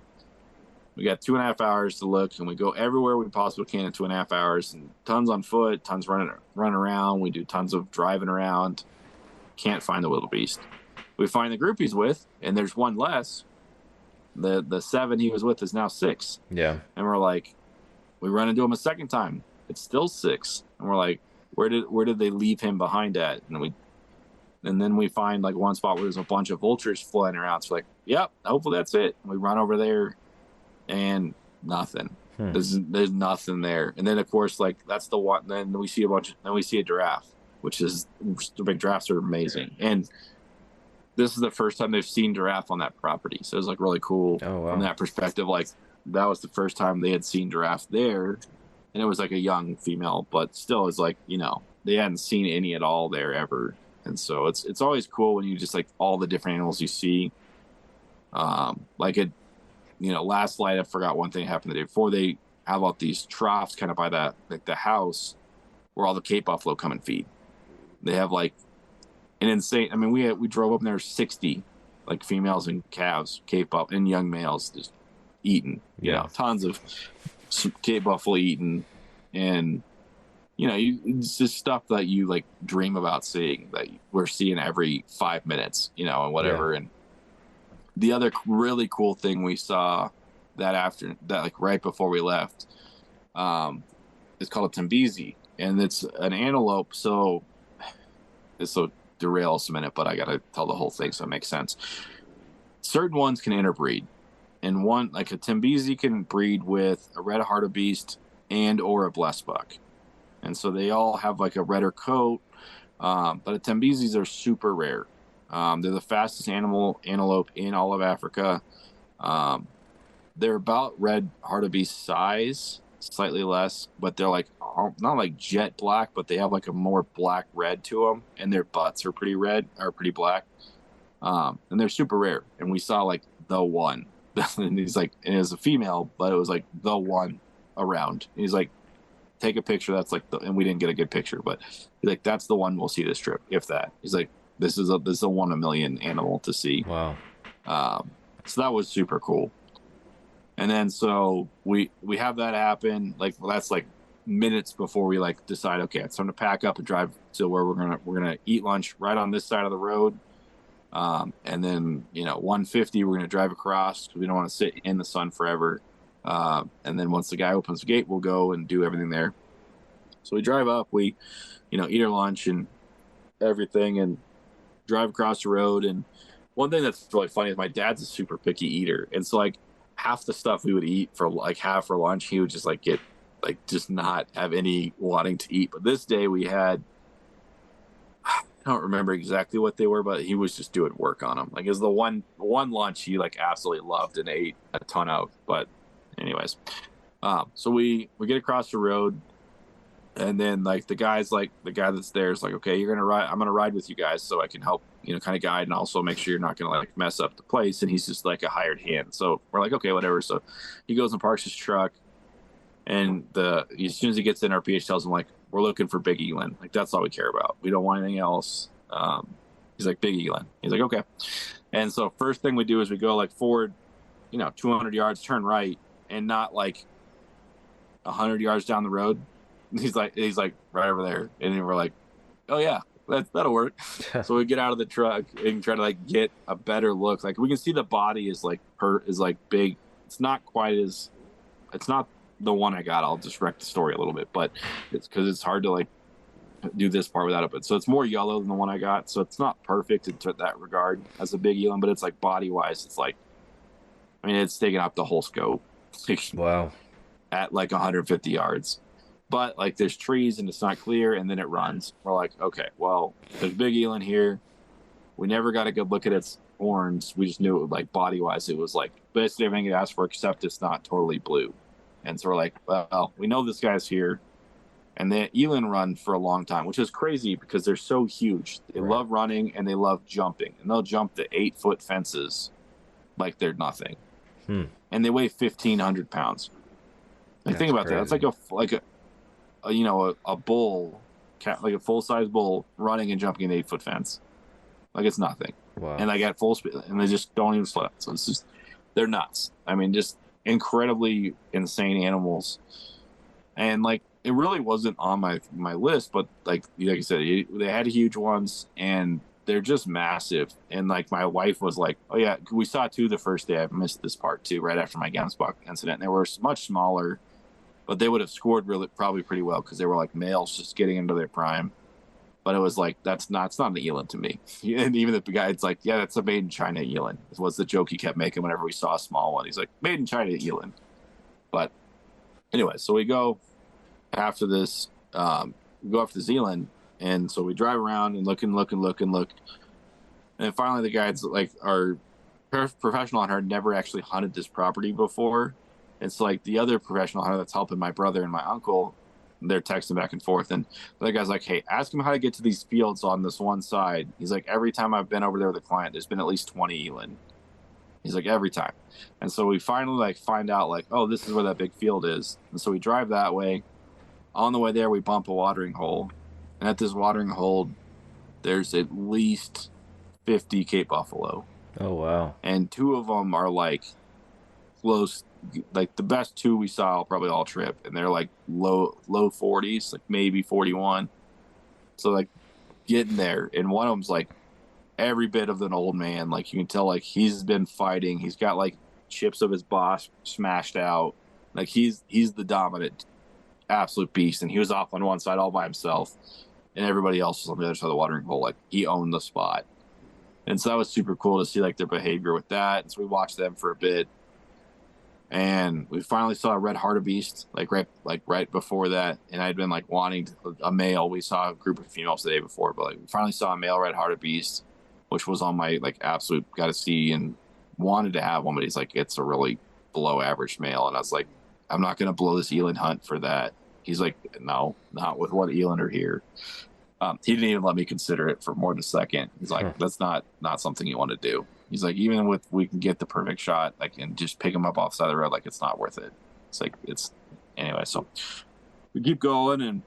we got 2.5 hours to look, and we go everywhere we possibly can in 2.5 hours, and tons on foot, tons running around. We do tons of driving around. Can't find the wildebeest. We find the group he's with, and there's one less. The 7 he was with is now 6. Yeah. And we're like, we run into him a second time. It's still 6. And we're like, where did they leave him behind at? And then we find like one spot where there's a bunch of vultures flying around. So like, yep, hopefully that's it. We run over there, and nothing. There's nothing there. And then of course, like that's the one. Then we see a giraffe, which is the big giraffes are amazing. And this is the first time they've seen giraffe on that property. So it's like really cool from that perspective. Like that was the first time they had seen giraffe there. And it was like a young female, but still it's like, they hadn't seen any at all there ever. And so it's always cool when you just like all the different animals you see. Like it, last night I forgot one thing happened the day before. They have all these troughs kind of by the house where all the Cape buffalo come and feed. They have like an insane. I mean, we drove up and there were 60 like females and calves, Cape buffalo and young males just eating. Tons of Cape buffalo eating, and it's just stuff that you like dream about seeing that we're seeing every 5 minutes, and whatever. And the other really cool thing we saw that like right before we left, is called a Timbisi, and it's an antelope. So this will derail us a minute, but I got to tell the whole thing so it makes sense. Certain ones can interbreed, and one like a Timbisi can breed with a red hartebeest and or a blessed buck. And so they all have like a redder coat, but the Timbisis are super rare. They're the fastest antelope in all of Africa. They're about red hartebeest size, slightly less, but they're like not like jet black, but they have like a more black red to them, and their butts are pretty black. And they're super rare. And we saw like the one, and he's like, and it was a female, but it was like the one around. And he's like, take a picture. That's like and we didn't get a good picture, but he's like, that's the one we'll see this trip, if that. He's like, this is a 1 in a million animal to see. Wow. So that was super cool. And then so we have that happen. Like that's like minutes before we like decide, okay, it's time to pack up and drive to where we're gonna eat lunch right on this side of the road. And then 150 we're gonna drive across because we don't want to sit in the sun forever. And then once the guy opens the gate, we'll go and do everything there. So we drive up, we eat our lunch and everything, and drive across the road. And one thing that's really funny is my dad's a super picky eater, and so like half the stuff we would eat for lunch, he would just like get like just not have any wanting to eat. But this day we had, I don't remember exactly what they were, but he was just doing work on them. Like it was the one lunch he like absolutely loved and ate a ton of. But anyways, so we get across the road, and then like the guy that's there is like, okay, you're gonna ride, I'm gonna ride with you guys so I can help kind of guide and also make sure you're not gonna like mess up the place. And he's just like a hired hand, so we're like, okay, whatever. So he goes and parks his truck, and as soon as he gets in, our PH tells him like, we're looking for big Eland, like that's all we care about, we don't want anything else. He's like, big Eland. He's like, okay. And so first thing we do is we go like forward 200 yards, turn right, and not like 100 yards down the road. He's like right over there, and we're like, oh yeah, that'll work. So we get out of the truck and try to like get a better look. Like we can see the body is like big. It's not the one I got. I'll just wreck the story a little bit, but it's because it's hard to like do this part without it. But so it's more yellow than the one I got, so it's not perfect in that regard as a big Eland, but it's like body wise, it's like, I mean, it's taking up the whole scope. Wow. At like 150 yards. But like there's trees and it's not clear, and then it runs. We're like, okay, well, there's big Eland here. We never got a good look at its horns. We just knew it, like body wise, it was like basically everything it asked for, except it's not totally blue. And so we're like, well, we know this guy's here. And the Eland run for a long time, which is crazy because they're so huge. They love running and they love jumping, and they'll jump the 8-foot fences like they're nothing. And they weigh 1,500 pounds. Like, think about that. That's like a bull, like a full size bull running and jumping an 8-foot fence. Like it's nothing. Wow. And like at full speed, and they just don't even slow. So it's just, they're nuts. I mean, just incredibly insane animals. And like, it really wasn't on my list, but like I said, they had huge ones, and they're just massive. And like my wife was like, oh yeah, we saw 2 the first day. I missed this part too, right after my Gemsbach incident. And they were much smaller, but they would have scored probably pretty well because they were like males just getting into their prime. But it was like, it's not an Eland to me. And even the guy, it's like, yeah, that's a made in China Eland. It was the joke he kept making whenever we saw a small one. He's like, made in China Eland. But anyway, so we go after this, Zealand. And so we drive around and look. And finally the guys, like, our professional hunter, never actually hunted this property before. It's like the other professional hunter that's helping my brother and my uncle they're texting back and forth, and the other guy's like, hey, ask him how to get to these fields on this one side. He's like, every time I've been over there with a client, there's been at least 20 eland. He's like, every time. And so we finally like find out like, oh, this is where that big field is. And so we drive that way. On the way there, we bump a watering hole, and at this watering hole, there's at least 50 Cape Buffalo. Oh, wow. And 2 of them are like close, like the best 2 we saw probably all trip, and they're like low 40s, like maybe 41. So like getting there, and one of them's like every bit of an old man. Like you can tell like he's been fighting. He's got like chips of his boss smashed out. Like he's the dominant absolute beast, and he was off on one side all by himself, and everybody else was on the other side of the watering hole. Like he owned the spot. And so that was super cool to see like their behavior with that. And so we watched them for a bit, and we finally saw a red hartebeest right before that. And I'd been like wanting a male. We saw a group of females the day before, but like we finally saw a male red hartebeest, which was on my like absolute got to see and wanted to have one. But he's like, it's a really below average male, and I was like, I'm not gonna blow this eland hunt for that. He's like, no, not with what eland are here. He didn't even let me consider it for more than a second. He's like, that's not something you want to do. He's like, even with we can get the perfect shot, like, and just pick him up off the side of the road, like it's not worth it. It's like anyway. So we keep going, and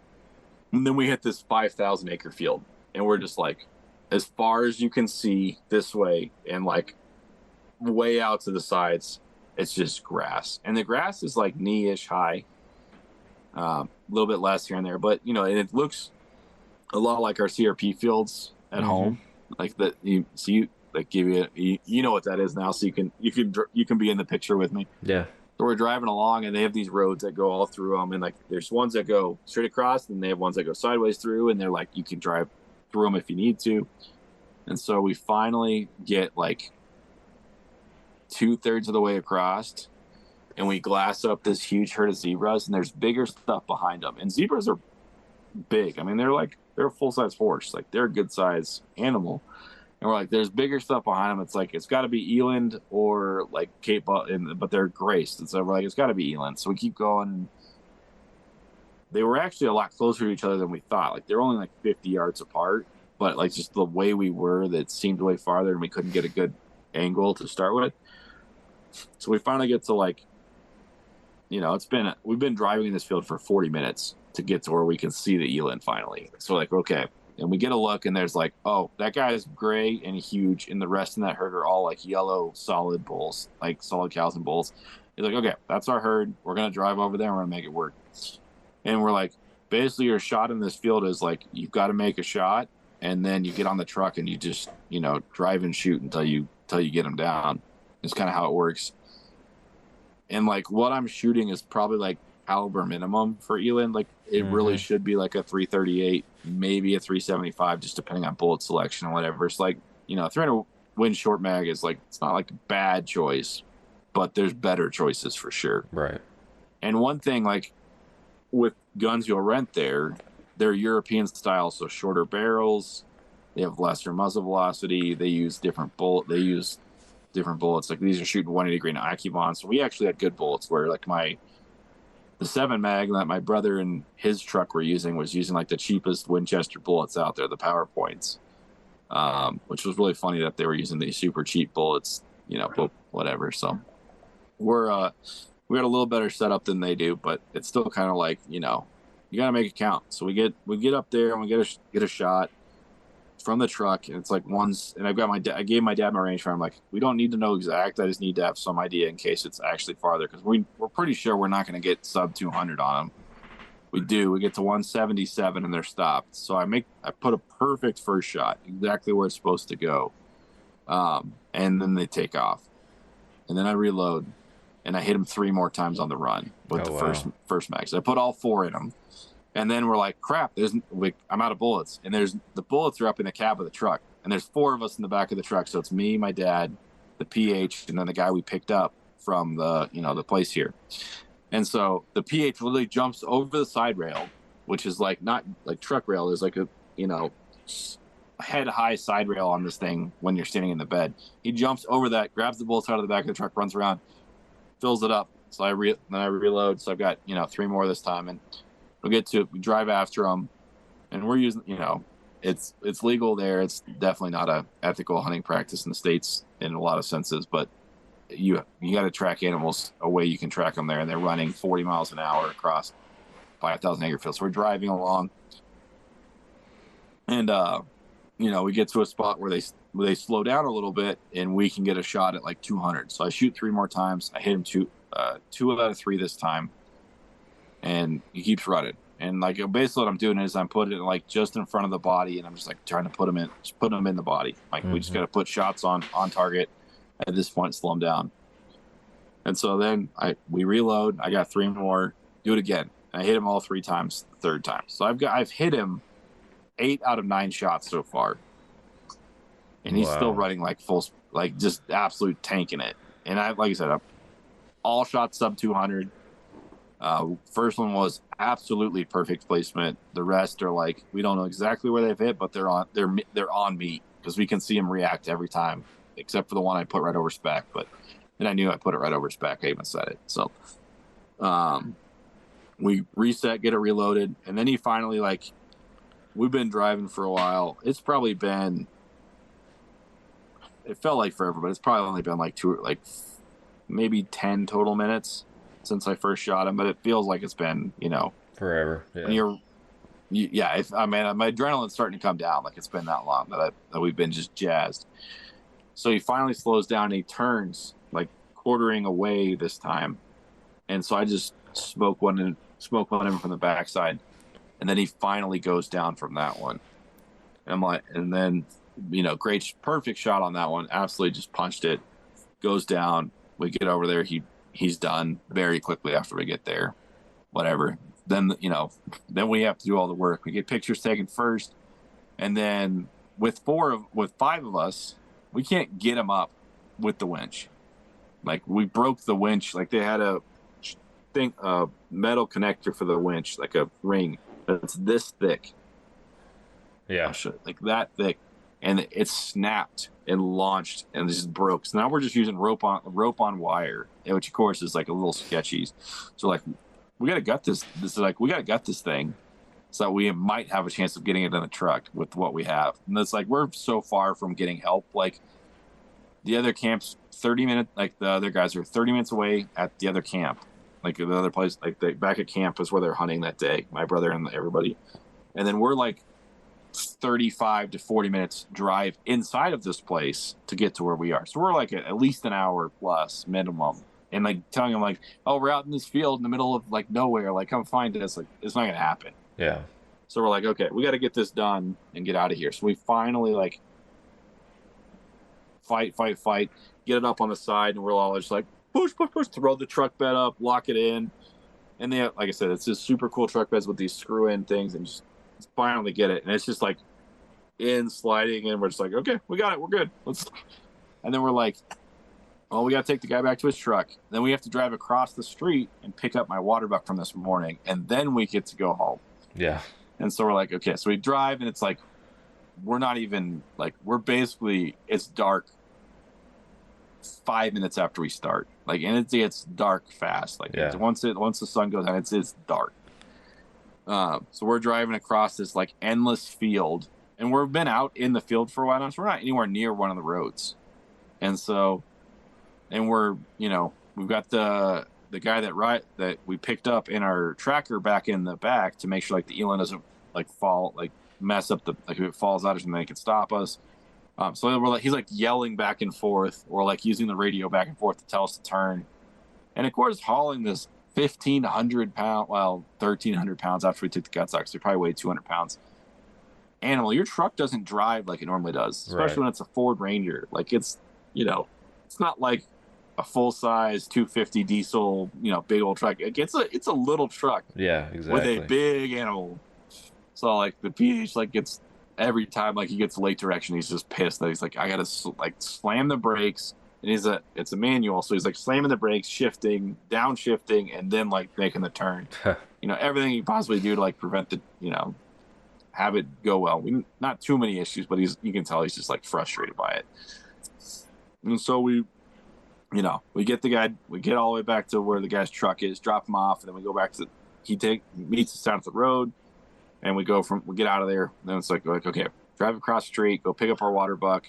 then we hit this 5,000 acre field, and we're just like, as far as you can see this way, and like way out to the sides, it's just grass, and the grass is like knee-ish high, a little bit less here and there, but and it looks a lot like our CRP fields at home, like that. You like give you know what that is now, so you can be in the picture with me. Yeah. So we're driving along, and they have these roads that go all through them, and like there's ones that go straight across, and they have ones that go sideways through, and they're like you can drive through them if you need to. And so we finally get like 2/3 of the way across, and we glass up this huge herd of zebras, and there's bigger stuff behind them. And zebras are big. I mean, they're a full-size horse. Like they're a good-size animal. And we're like, there's bigger stuff behind them. It's like, it's got to be eland or like Cape, but they're graced. And so we're like, it's got to be eland. So we keep going. They were actually a lot closer to each other than we thought. Like they're only like 50 yards apart, but like just the way we were, that seemed way farther, and we couldn't get a good angle to start with. So we finally get to like, we've been driving in this field for 40 minutes to get to where we can see the eland finally. So like, okay. And we get a look, and there's like, oh, that guy is gray and huge, and the rest in that herd are all like yellow solid bulls, like solid cows and bulls. He's like, okay, that's our herd. We're going to drive over there, and we're going to make it work. And we're like, basically your shot in this field is like, you've got to make a shot, and then you get on the truck and you just, drive and shoot until you get them down. It's kind of how it works. And like what I'm shooting is probably like caliber minimum for eland. Like it really should be like a 338, maybe a 375, just depending on bullet selection or whatever. It's like, 300 Win short mag is like, it's not like a bad choice, but there's better choices for sure. Right. And one thing, like with guns you'll rent there, they're European style, so shorter barrels, they have lesser muzzle velocity, they use different bullets. Like these are shooting 180 grain Akibon. So we actually had good bullets where like the 7 mag that my brother and his truck were using was using like the cheapest Winchester bullets out there, the PowerPoints, which was really funny that they were using these super cheap bullets, but whatever. So we had a little better setup than they do, but it's still kind of like, you got to make it count. So we get up there and we get a shot from the truck, and it's like one's, and I gave my dad my rangefinder. I'm like, we don't need to know exact. I just need to have some idea in case it's actually farther, because we're pretty sure we're not going to get sub 200 on them. We get to 177 and they're stopped. So I put a perfect first shot, exactly where it's supposed to go, and then they take off, and then I reload, and I hit them 3 more times on the run with first mag. So I put all 4 in them. And then we're like, crap, I'm out of bullets. And the bullets are up in the cab of the truck. And there's 4 of us in the back of the truck. So it's me, my dad, the PH, and then the guy we picked up from the place here. And so the PH literally jumps over the side rail, which is like not like truck rail. There's like a, head high side rail on this thing when you're standing in the bed. He jumps over that, grabs the bullets out of the back of the truck, runs around, fills it up. So then I reload. So I've got, 3 more this time. And we drive after them, and we're using, it's legal there. It's definitely not a ethical hunting practice in the States in a lot of senses, but you got to track animals a way you can track them there, and they're running 40 miles an hour across 5,000 acre fields. So we're driving along, and we get to a spot where they slow down a little bit, and we can get a shot at like 200. So I shoot 3 more times. I hit him two out of 3 this time, and he keeps running. And like basically what I'm doing is I'm putting it like just in front of the body, and I'm just like trying to put him in the body. Like we just got to put shots on target at this point, slow him down. And so then we reload. I got 3 more. Do it again. And I hit him all 3 times. The 3rd time. So I've hit him 8 out of 9 shots so far, and he's still running like full, like just absolute tanking it. And like I said, all shots sub 200. First one was absolutely perfect placement. The rest are like, we don't know exactly where they've hit, but they're on meat because we can see them react every time, except for the one I put right over spec. And I knew I put it right over spec. I even said it. So, we reset, get it reloaded, and then he finally, like, we've been driving for a while. It's probably been, it felt like forever, but it's probably only been like maybe 10 total minutes since I first shot him, but it feels like it's been, forever. Yeah. My adrenaline's starting to come down. Like it's been that long that we've been just jazzed. So he finally slows down and he turns like quartering away this time. And so I just smoke one in from the backside. And then he finally goes down from that one. And I'm like, and then, perfect shot on that one. Absolutely just punched it, goes down. We get over there. He's done very quickly after we get there. Whatever. Then, then we have to do all the work. We get pictures taken first. And then with 5 of us, we can't get him up with the winch. Like we broke the winch. Like they had a metal connector for the winch, like a ring that's this thick. Yeah. Like that thick. And it snapped and launched and just broke. So now we're just using rope on wire, which of course is like a little sketchy. So like we got to gut this. We got to gut this thing so that we might have a chance of getting it in the truck with what we have. And it's like we're so far from getting help. Like the other camp's 30 minutes. Like the other guys are 30 minutes away at the other camp. Like the other place, like back at camp is where they're hunting that day. My brother and everybody, and then we're like 35 to 40 minutes drive inside of this place to get to where we are. So we're like at least an hour plus minimum. And like telling them like, oh, we're out in this field in the middle of like nowhere. Like come find us. Like it's not going to happen. Yeah. So we're like, okay, we got to get this done and get out of here. So we finally like fight, get it up on the side. And we're all just like push, throw the truck bed up, lock it in. And they, like I said, it's just super cool truck beds with these screw in things and just finally get it. And it's just like sliding and we're just like, okay, we got it, we're good, and then we're like, well, we got to take the guy back to his truck. Then we have to drive across the street and pick up my Waterbuck from this morning, and then we get to go home. Yeah. And so we're like, okay, so we drive and it's like we're not even like, we're basically, it's dark 5 minutes after we start, like, and it gets dark fast. Like once the sun goes down, it's dark. So we're driving across this like endless field, and we've been out in the field for a while now, so we're not anywhere near one of the roads. And so, and we're, we've got the guy that we picked up in our tracker back in the back to make sure like the Eland doesn't like fall, like mess up like if it falls out or something, they can stop us. So we're like, he's like yelling back and forth, or like using the radio back and forth to tell us to turn. And of course, hauling this 1,300 pound, 1,300 pounds after we took the guts out, so we probably weighed 200 pounds. Animal, your truck doesn't drive like it normally does, especially when it's a Ford Ranger. Like it's, it's not like a full size 250 diesel, big old truck. It's a little truck. Yeah, exactly. With a big animal. So like the PH like gets every time like he gets late direction, he's just pissed that he's like, I gotta like slam the brakes. And it's a manual, so he's like slamming the brakes, shifting, downshifting, and then like making the turn. Everything he possibly do to like prevent the, have it go well. Not too many issues, but you can tell he's just like frustrated by it. And so we get the guy, we get all the way back to where the guy's truck is, drop him off, and then we go back to he meets us down at the road, and we get out of there. And then it's like okay, drive across the street, go pick up our Waterbuck.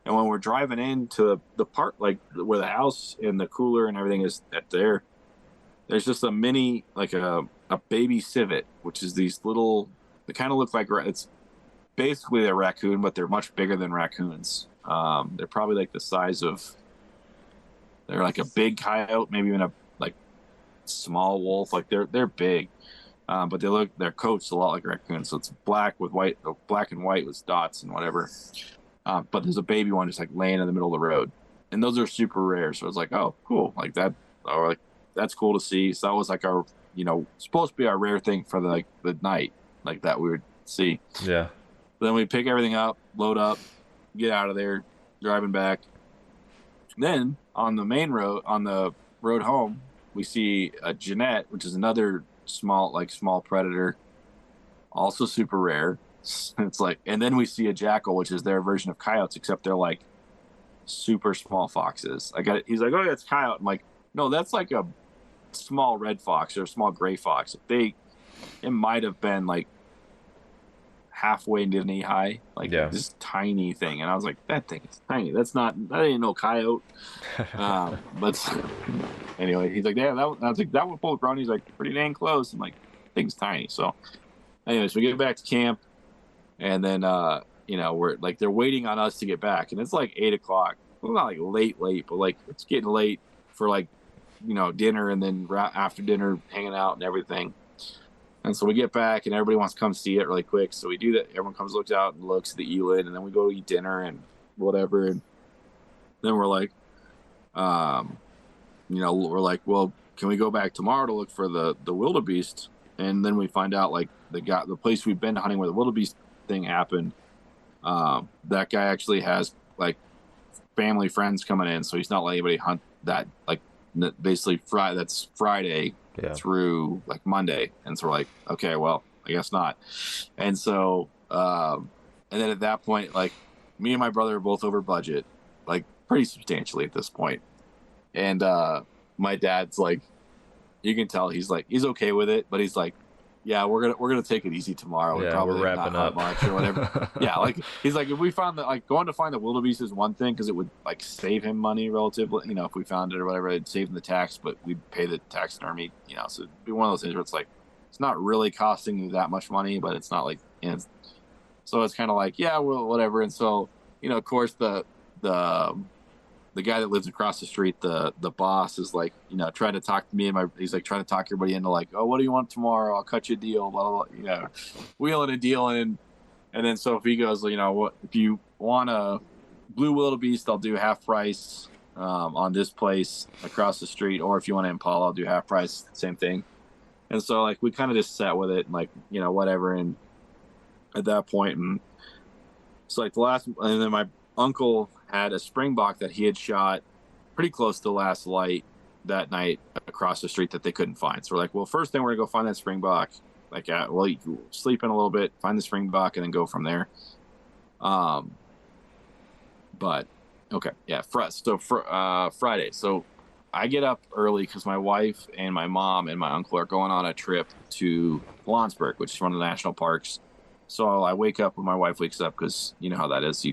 And when we're driving into the park, like where the house and the cooler and everything is there's just a mini, like a baby civet, which is these little, they kind of look like, it's basically a raccoon, but they're much bigger than raccoons. They're probably like the size of, they're like a big coyote, maybe even a like small wolf. Like they're big, but they're coats a lot like raccoons. So it's black and white with dots and whatever. But there's a baby one just like laying in the middle of the road, and those are super rare. So it's like, oh, cool, like that, or like that's cool to see. So that was like our, supposed to be our rare thing for the night, like that we would see. Yeah. Then we pick everything up, load up, get out of there, driving back. Then on the main road, on the road home, we see a Jeanette, which is another small predator, also super rare. It's like, and then we see a jackal, which is their version of coyotes, except they're like super small foxes. He's like, oh, that's coyote. I'm like, no, that's like a small red fox or a small gray fox. It might have been like halfway into knee high, like this tiny thing. And I was like, that thing is tiny. That ain't no coyote. But anyway, he's like, yeah, I was like, that one pulled around. He's like, pretty dang close. I'm like, thing's tiny. So anyways, we get back to camp, and then we're like, they're waiting on us to get back, and it's like 8 o'clock. Well, not like late, but like it's getting late for like dinner, and then after dinner hanging out and everything. And so we get back, and everybody wants to come see it really quick. So we do that. Everyone comes, looks out, and looks at the Eland, and then we go eat dinner and whatever. And then we're like, we're like, well, can we go back tomorrow to look for the Wildebeest? And then we find out like the place we've been hunting where the Wildebeest thing happened. That guy actually has like family friends coming in, so he's not letting anybody hunt that, like basically that's Friday through like Monday. And so we're like, okay, well, I guess not. And so and then at that point, like me and my brother are both over budget, like pretty substantially at this point. And my dad's like, you can tell he's okay with it, but he's like, yeah, we're gonna take it easy tomorrow. Yeah, probably we're wrapping not up much or whatever. Yeah, like he's like, if we found that, like going to find the Wildebeest is one thing because it would like save him money relatively. If we found it or whatever, it'd save him the tax, but we'd pay the taxidermy. So it'd be one of those things where it's like it's not really costing you that much money, but it's not like so it's kind of like, yeah, well, whatever. And so of course the guy that lives across the street, the boss is like, trying to talk to me and he's like trying to talk everybody into like, oh, what do you want tomorrow? I'll cut you a deal, blah, blah, blah. Wheeling a deal. And then Sophie goes, what, if you want a blue wildebeest, I'll do half price on this place across the street. Or if you want an Impala, I'll do half price, same thing. And so like, we kind of just sat with it and like, whatever. And at that point, and it's like and then my uncle had a springbok that he had shot pretty close to last light that night across the street that they couldn't find. So we're like, well, first thing we're gonna go find that springbok. Like, you sleep in a little bit, find the springbok, and then go from there. But okay, yeah. Friday. So I get up early because my wife and my mom and my uncle are going on a trip to Landsberg, which is one of the national parks. So I wake up when my wife wakes up because you know how that is.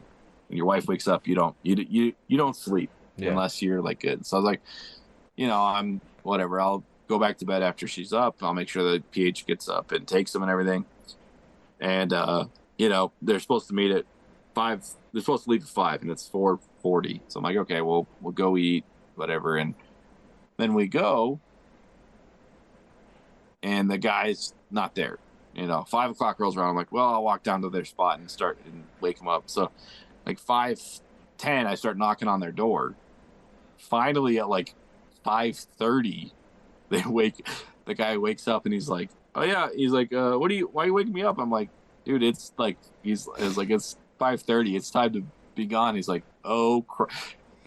When your wife wakes up, you don't sleep unless you're like good. So I was like, I'm whatever. I'll go back to bed after she's up. I'll make sure the PH gets up and takes them and everything. And they're supposed to meet at 5. They're supposed to leave at 5, and it's 4:40. So I'm like, okay, we'll go eat, whatever. And then we go, and the guy's not there. 5 o'clock rolls around. I'm like, well, I'll walk down to their spot and start and wake them up. So like 5:10, I start knocking on their door. Finally at like 5:30, the guy wakes up and he's like, oh yeah, he's like, why are you waking me up? I'm like, dude, it's like, it's 5:30, it's time to be gone. He's like, oh crap.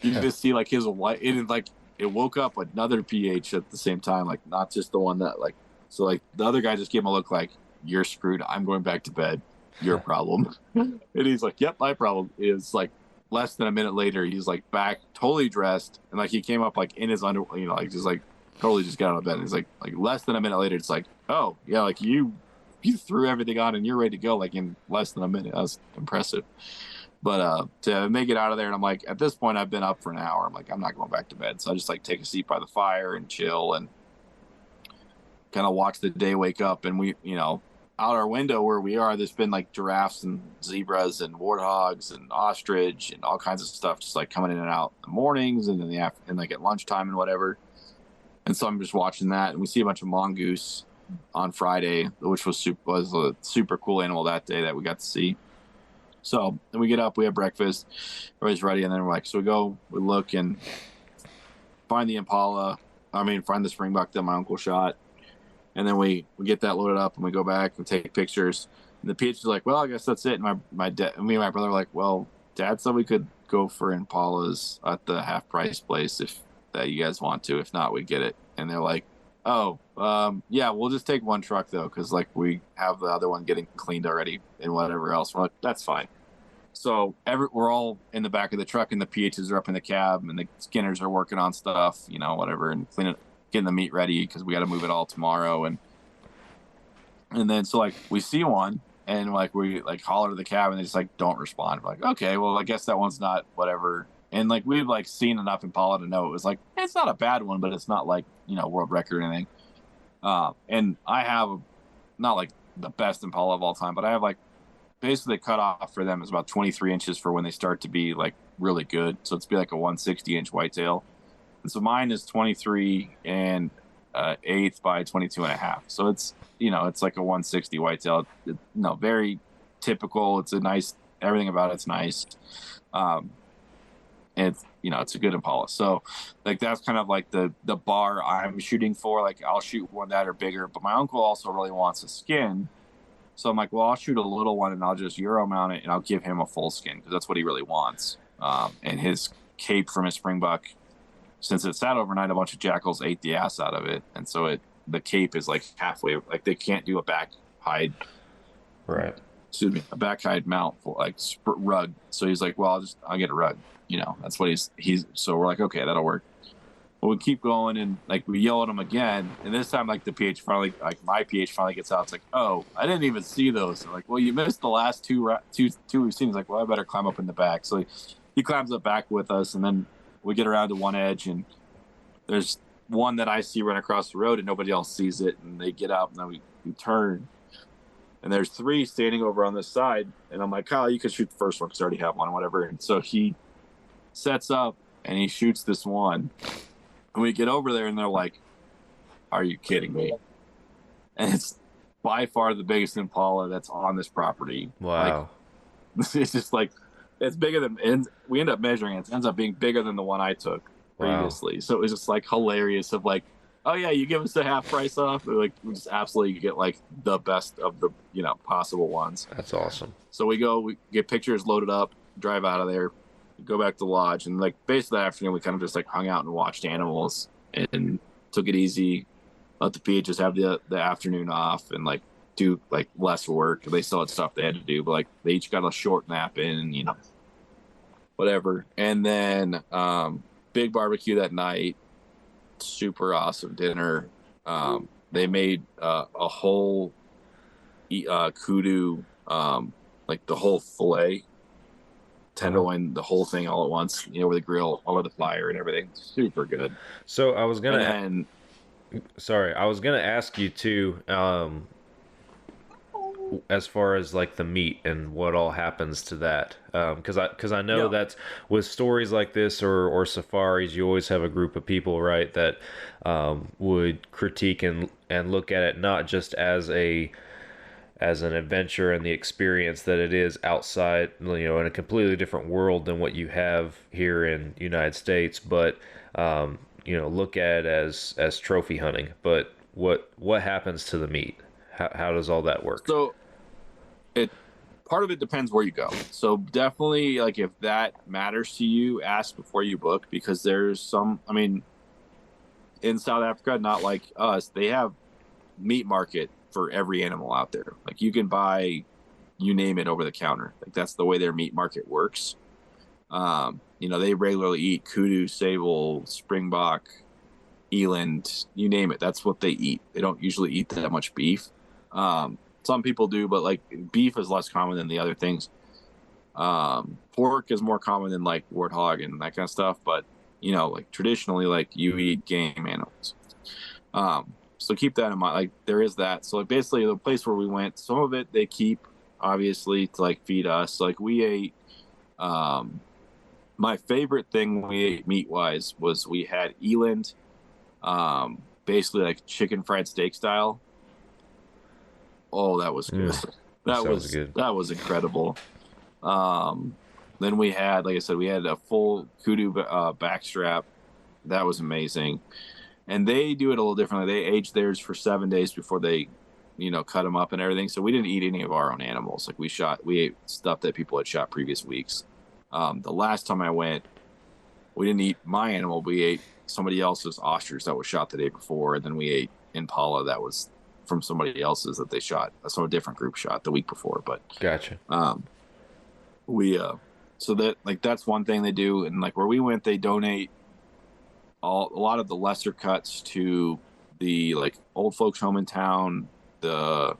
You can just see like his wife, it woke up another PH at the same time, like not just the one that like, so like the other guy just gave him a look like, you're screwed, I'm going back to bed, your problem. And he's like, yep, my problem. Is like less than a minute later, he's like back totally dressed, and like he came up like in his underwear, like just like totally just got out of bed. And he's like less than a minute later, it's like, oh yeah, like you threw everything on and you're ready to go like in less than a minute. That was impressive. But to make it out of there, and I'm like, at this point, I've been up for an hour. I'm like, I'm not going back to bed. So I just like take a seat by the fire and chill and kind of watch the day wake up. And we, out our window where we are, there's been like giraffes and zebras and warthogs and ostrich and all kinds of stuff just like coming in and out in the mornings and in the and like at lunchtime and whatever. And so I'm just watching that, and we see a bunch of mongoose on Friday, which was a super cool animal that day that we got to see. So then we get up, we have breakfast, everybody's ready, and then we're like, so we look and find the Impala. Find the springbuck that my uncle shot, and then we get that loaded up, and we go back and take pictures. And the PH is like, well, I guess that's it. And me and my brother are like, well, Dad said we could go for Impalas at the half price place if that you guys want to. If not, we get it. And they're like, oh, yeah, we'll just take one truck though, because like we have the other one getting cleaned already and whatever else. We're like, that's fine. So we're all in the back of the truck, and the PHs are up in the cab, and the skinners are working on stuff, whatever, and getting the meat ready because we got to move it all tomorrow. And then so like we see one, and like we like holler to the cab, and they just like don't respond. We're like, okay, well I guess that one's not whatever. And like we've like seen enough Impala to know it was like it's not a bad one, but it's not like world record or anything. And I have not like the best Impala of all time, but I have like basically the cutoff for them is about 23 inches for when they start to be like really good. So it's be like a 160-inch whitetail. And so mine is 23 and eighth by 22 and a half. So it's it's like a 160 whitetail. Very typical. It's a nice, everything about it's nice. And it's a good Impala. So like that's kind of like the bar I'm shooting for. Like I'll shoot one that or bigger, but my uncle also really wants a skin. So I'm like, well, I'll shoot a little one and I'll just Euro mount it and I'll give him a full skin because that's what he really wants. And his cape from his springbuck, since it sat overnight, a bunch of jackals ate the ass out of it. And so the cape is like halfway, like they can't do a back hide. Right. Excuse me, a back hide mount for like rug. So he's like, well, I'll get a rug. That's what he's. So we're like, okay, that'll work. Well, we keep going, and like we yell at him again, and this time like the PH finally, like my PH finally gets out. It's like, oh, I didn't even see those. They're like, well, you missed the last two we've seen. He's like, well, I better climb up in the back. So he climbs up back with us, and then we get around to one edge, and there's one that I see run across the road, and nobody else sees it, and they get out, and then we turn, and there's three standing over on this side, and I'm like, Kyle, you can shoot the first one because I already have one, whatever. And so he sets up and he shoots this one, and we get over there and they're like, are you kidding me? And it's by far the biggest Impala that's on this property. Wow. Like, it's just like it's bigger than, and we end up measuring it ends up being bigger than the one I took previously. Wow. So it was just like hilarious of like, oh yeah, you give us a half price off. Like we just absolutely get like the best of the possible ones. That's awesome. So we get pictures loaded up, drive out of there, go back to the lodge, and like basically that afternoon we kind of just like hung out and watched animals and took it easy, let the PHs have the afternoon off and like do like less work. They still had stuff they had to do, but like they each got a short nap in, whatever. And then big barbecue that night, super awesome dinner. They made a whole kudu, like the whole fillet, tenderloin, the whole thing all at once, with the grill, all over the fire and everything. Super good. So I was gonna ask you too, as far as like the meat and what all happens to that, because I know that with stories like this or safaris, you always have a group of people, right, that would critique and look at it not just as an adventure and the experience that it is outside, in a completely different world than what you have here in the United States, but look at it as trophy hunting. But what happens to the meat? How does all that work? So part of it depends where you go. So definitely, like, if that matters to you, ask before you book, because there's some, in South Africa, not like us, they have meat market for every animal out there. Like you can buy, you name it, over the counter. Like that's the way their meat market works. They regularly eat kudu, sable, springbok, eland, you name it. That's what they eat. They don't usually eat that much beef. Some people do, but like beef is less common than the other things. Pork is more common than like warthog and that kind of stuff. But you know, like traditionally, like you eat game animals. So keep that in mind. Like there is that. So like basically the place where we went, some of it they keep obviously to like feed us. Like we ate. My favorite thing we ate meat wise was we had eland, basically like chicken fried steak style. Oh, that was good. That was incredible. Then we had, like I said, we had a full kudu backstrap. That was amazing. And they do it a little differently. They age theirs for 7 days before they, you know, cut them up and everything. So we didn't eat any of our own animals. Like we ate stuff that people had shot previous weeks. The last time I went, we didn't eat my animal. We ate somebody else's ostrich that was shot the day before. And then we ate Impala that was from somebody else's that they shot. Some different group shot the week before. But Gotcha. So that like that's one thing they do. And like where we went, they donate a lot of the lesser cuts to the like old folks home in town. There's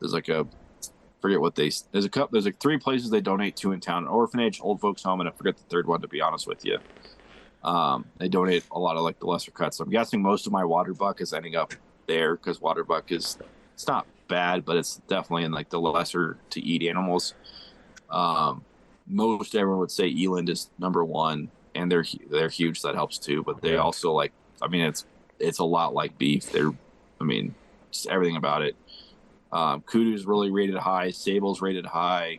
like a forget what there's like 3 places they donate to in town: an orphanage, old folks home, and I forget the third one, to be honest with you. They donate a lot of like the lesser cuts. So I'm guessing most of my Waterbuck is ending up there because Waterbuck it's not bad, but it's definitely in like the lesser to eat animals. Most everyone would say eland is number 1, and they're huge. So that helps too. But they also like, I mean, it's a lot like beef. Just everything about it. Kudu's really rated high. Sable's rated high.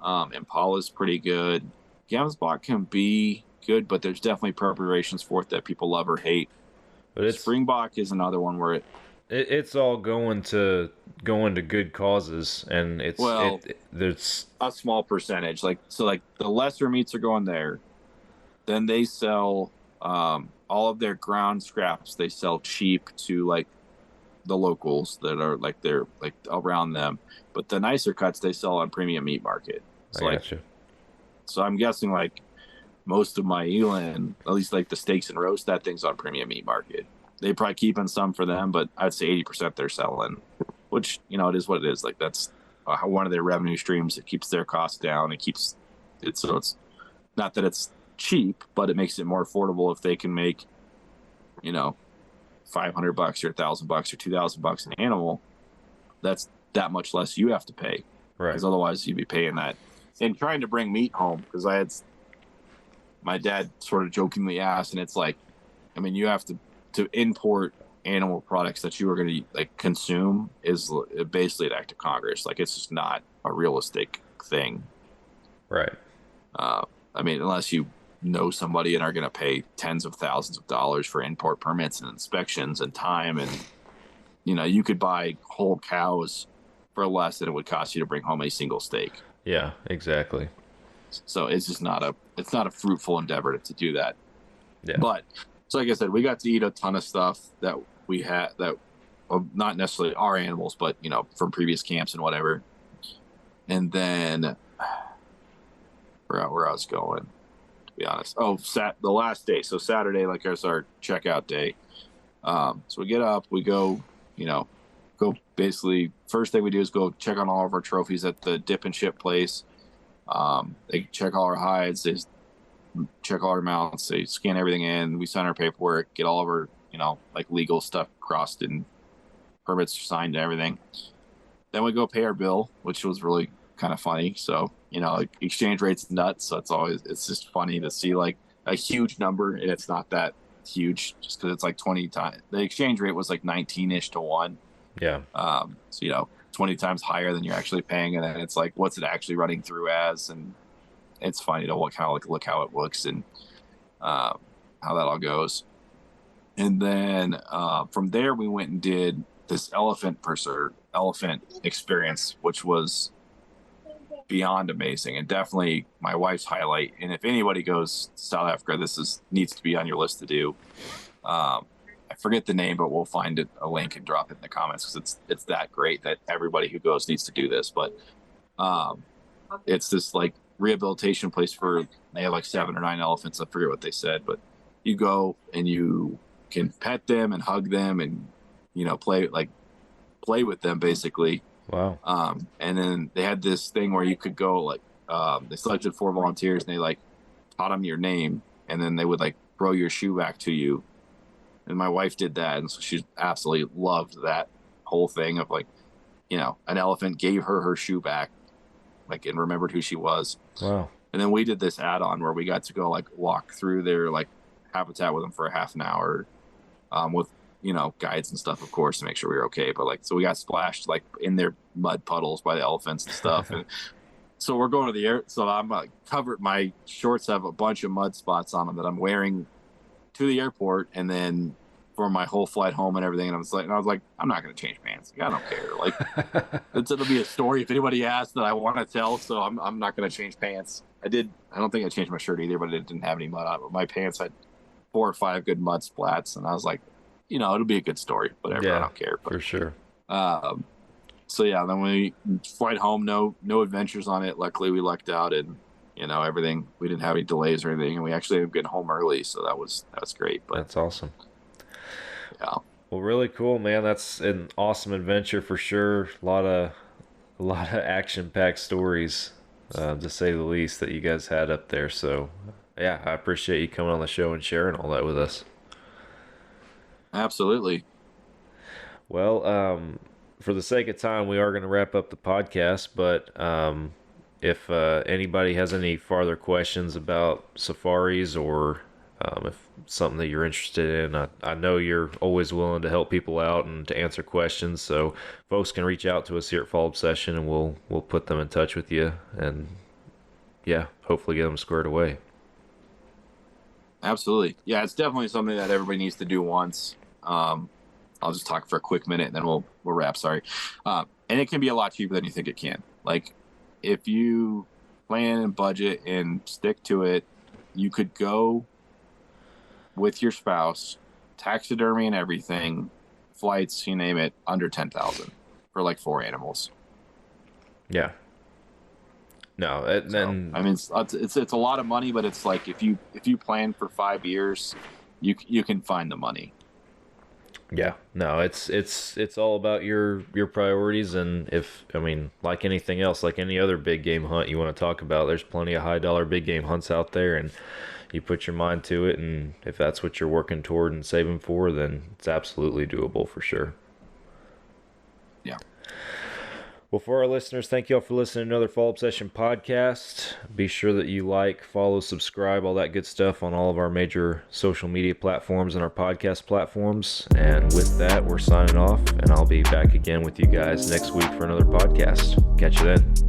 Impala's pretty good. Gamsbach can be good, but there's definitely preparations for it that people love or hate. But Springbok is another one where it's all going to good causes, and there's a small percentage. Like the lesser meats are going there. Then they sell all of their ground scraps. They sell cheap to like the locals that are like they're like around them. But the nicer cuts they sell on premium meat market. So I'm guessing like most of my eland, at least like the steaks and roast, that thing's on premium meat market. They probably keeping some for them, but I'd say 80% they're selling, which, you know, it is what it is. Like that's one of their revenue streams. It keeps their costs down. So it's not that it's cheap, but it makes it more affordable if they can make, you know, $500 or $1,000 or $2,000 an animal. That's that much less you have to pay, right? Because otherwise you'd be paying that. And trying to bring meat home, because my dad sort of jokingly asked, and it's like, I mean, you have to import animal products that you are going to like consume is basically an act of Congress. Like it's just not a realistic thing, right? I mean, unless you know somebody and are going to pay tens of thousands of dollars for import permits and inspections and time, and you know, you could buy whole cows for less than it would cost you to bring home a single steak. Yeah, exactly. So it's just not a fruitful endeavor to do that. Yeah. But so like I said, we got to eat a ton of stuff that we had that not necessarily our animals, but you know, from previous camps and whatever. And then where I was going, to be honest. The last day. So Saturday, like is our checkout day. So we get up, we go basically first thing we do is go check on all of our trophies at the dip and ship place. They check all our hides, they check all our mounts, they scan everything in, we sign our paperwork, get all of our, you know, like legal stuff crossed and permits signed and everything. Then we go pay our bill, which was really kind of funny. So, you know, like exchange rate's nuts, so it's just funny to see like a huge number, and it's not that huge just because it's like 20 times the exchange rate was like 19-ish to 1. Yeah. So, you know, 20 times higher than you're actually paying, and then it's like, what's it actually running through as? And it's funny to look how it looks and how that all goes. And then from there we went and did this elephant experience, which was beyond amazing and definitely my wife's highlight. And if anybody goes to South Africa, needs to be on your list to do. I forget the name, but we'll find a link and drop it in the comments because it's that great that everybody who goes needs to do this. But it's this like rehabilitation place they have like 7 or 9 elephants. I forget what they said, but you go and you can pet them and hug them and, play with them basically. Wow. And then they had this thing where you could go they selected 4 volunteers and they taught them your name, and then they would throw your shoe back to you. And my wife did that, and so she absolutely loved that whole thing of an elephant gave her shoe back, and remembered who she was. Wow. And then we did this add-on where we got to go walk through their habitat with them for a half an hour, with guides and stuff, of course, to make sure we were okay. But so we got splashed in their mud puddles by the elephants and stuff. And so we're going to the air. So I'm covered. My shorts have a bunch of mud spots on them that I'm wearing to the airport, and then for my whole flight home and everything. And I was like, I'm not going to change pants. I don't care. It'll be a story if anybody asks that I want to tell. So I'm not going to change pants. I don't think I changed my shirt either, but it didn't have any mud on it. But my pants had 4 or 5 good mud splats, and I was like, it'll be a good story. Whatever. Yeah, I don't care. But, for sure. So yeah, then we flight home, no adventures on it. Luckily we lucked out, and everything, we didn't have any delays or anything, and we actually ended up getting home early, so that was great. But that's awesome. Yeah. Well, really cool, man. That's an awesome adventure for sure. A lot of action-packed stories, to say the least, that you guys had up there. So yeah, I appreciate you coming on the show and sharing all that with us. Absolutely. Well, for the sake of time, we are going to wrap up the podcast, but if anybody has any farther questions about safaris, or if something that you're interested in, I know you're always willing to help people out and to answer questions, so folks can reach out to us here at Fall Obsession, and we'll put them in touch with you, and yeah, hopefully get them squared away. Absolutely. Yeah, it's definitely something that everybody needs to do once. I'll just talk for a quick minute and then we'll wrap. Sorry. And it can be a lot cheaper than you think it can. If you plan and budget and stick to it, you could go with your spouse, taxidermy and everything, flights, you name it, under 10,000 for 4 animals. Yeah. No, then I mean, it's a lot of money, but it's if you plan for 5 years, you can find the money. Yeah, no, it's all about your priorities, and like anything else, like any other big game hunt you want to talk about, there's plenty of high dollar big game hunts out there, and you put your mind to it, and if that's what you're working toward and saving for, then it's absolutely doable for sure. Yeah. Well, for our listeners, thank you all for listening to another Fall Obsession podcast. Be sure that you follow, subscribe, all that good stuff on all of our major social media platforms and our podcast platforms. And with that, we're signing off, and I'll be back again with you guys next week for another podcast. Catch you then.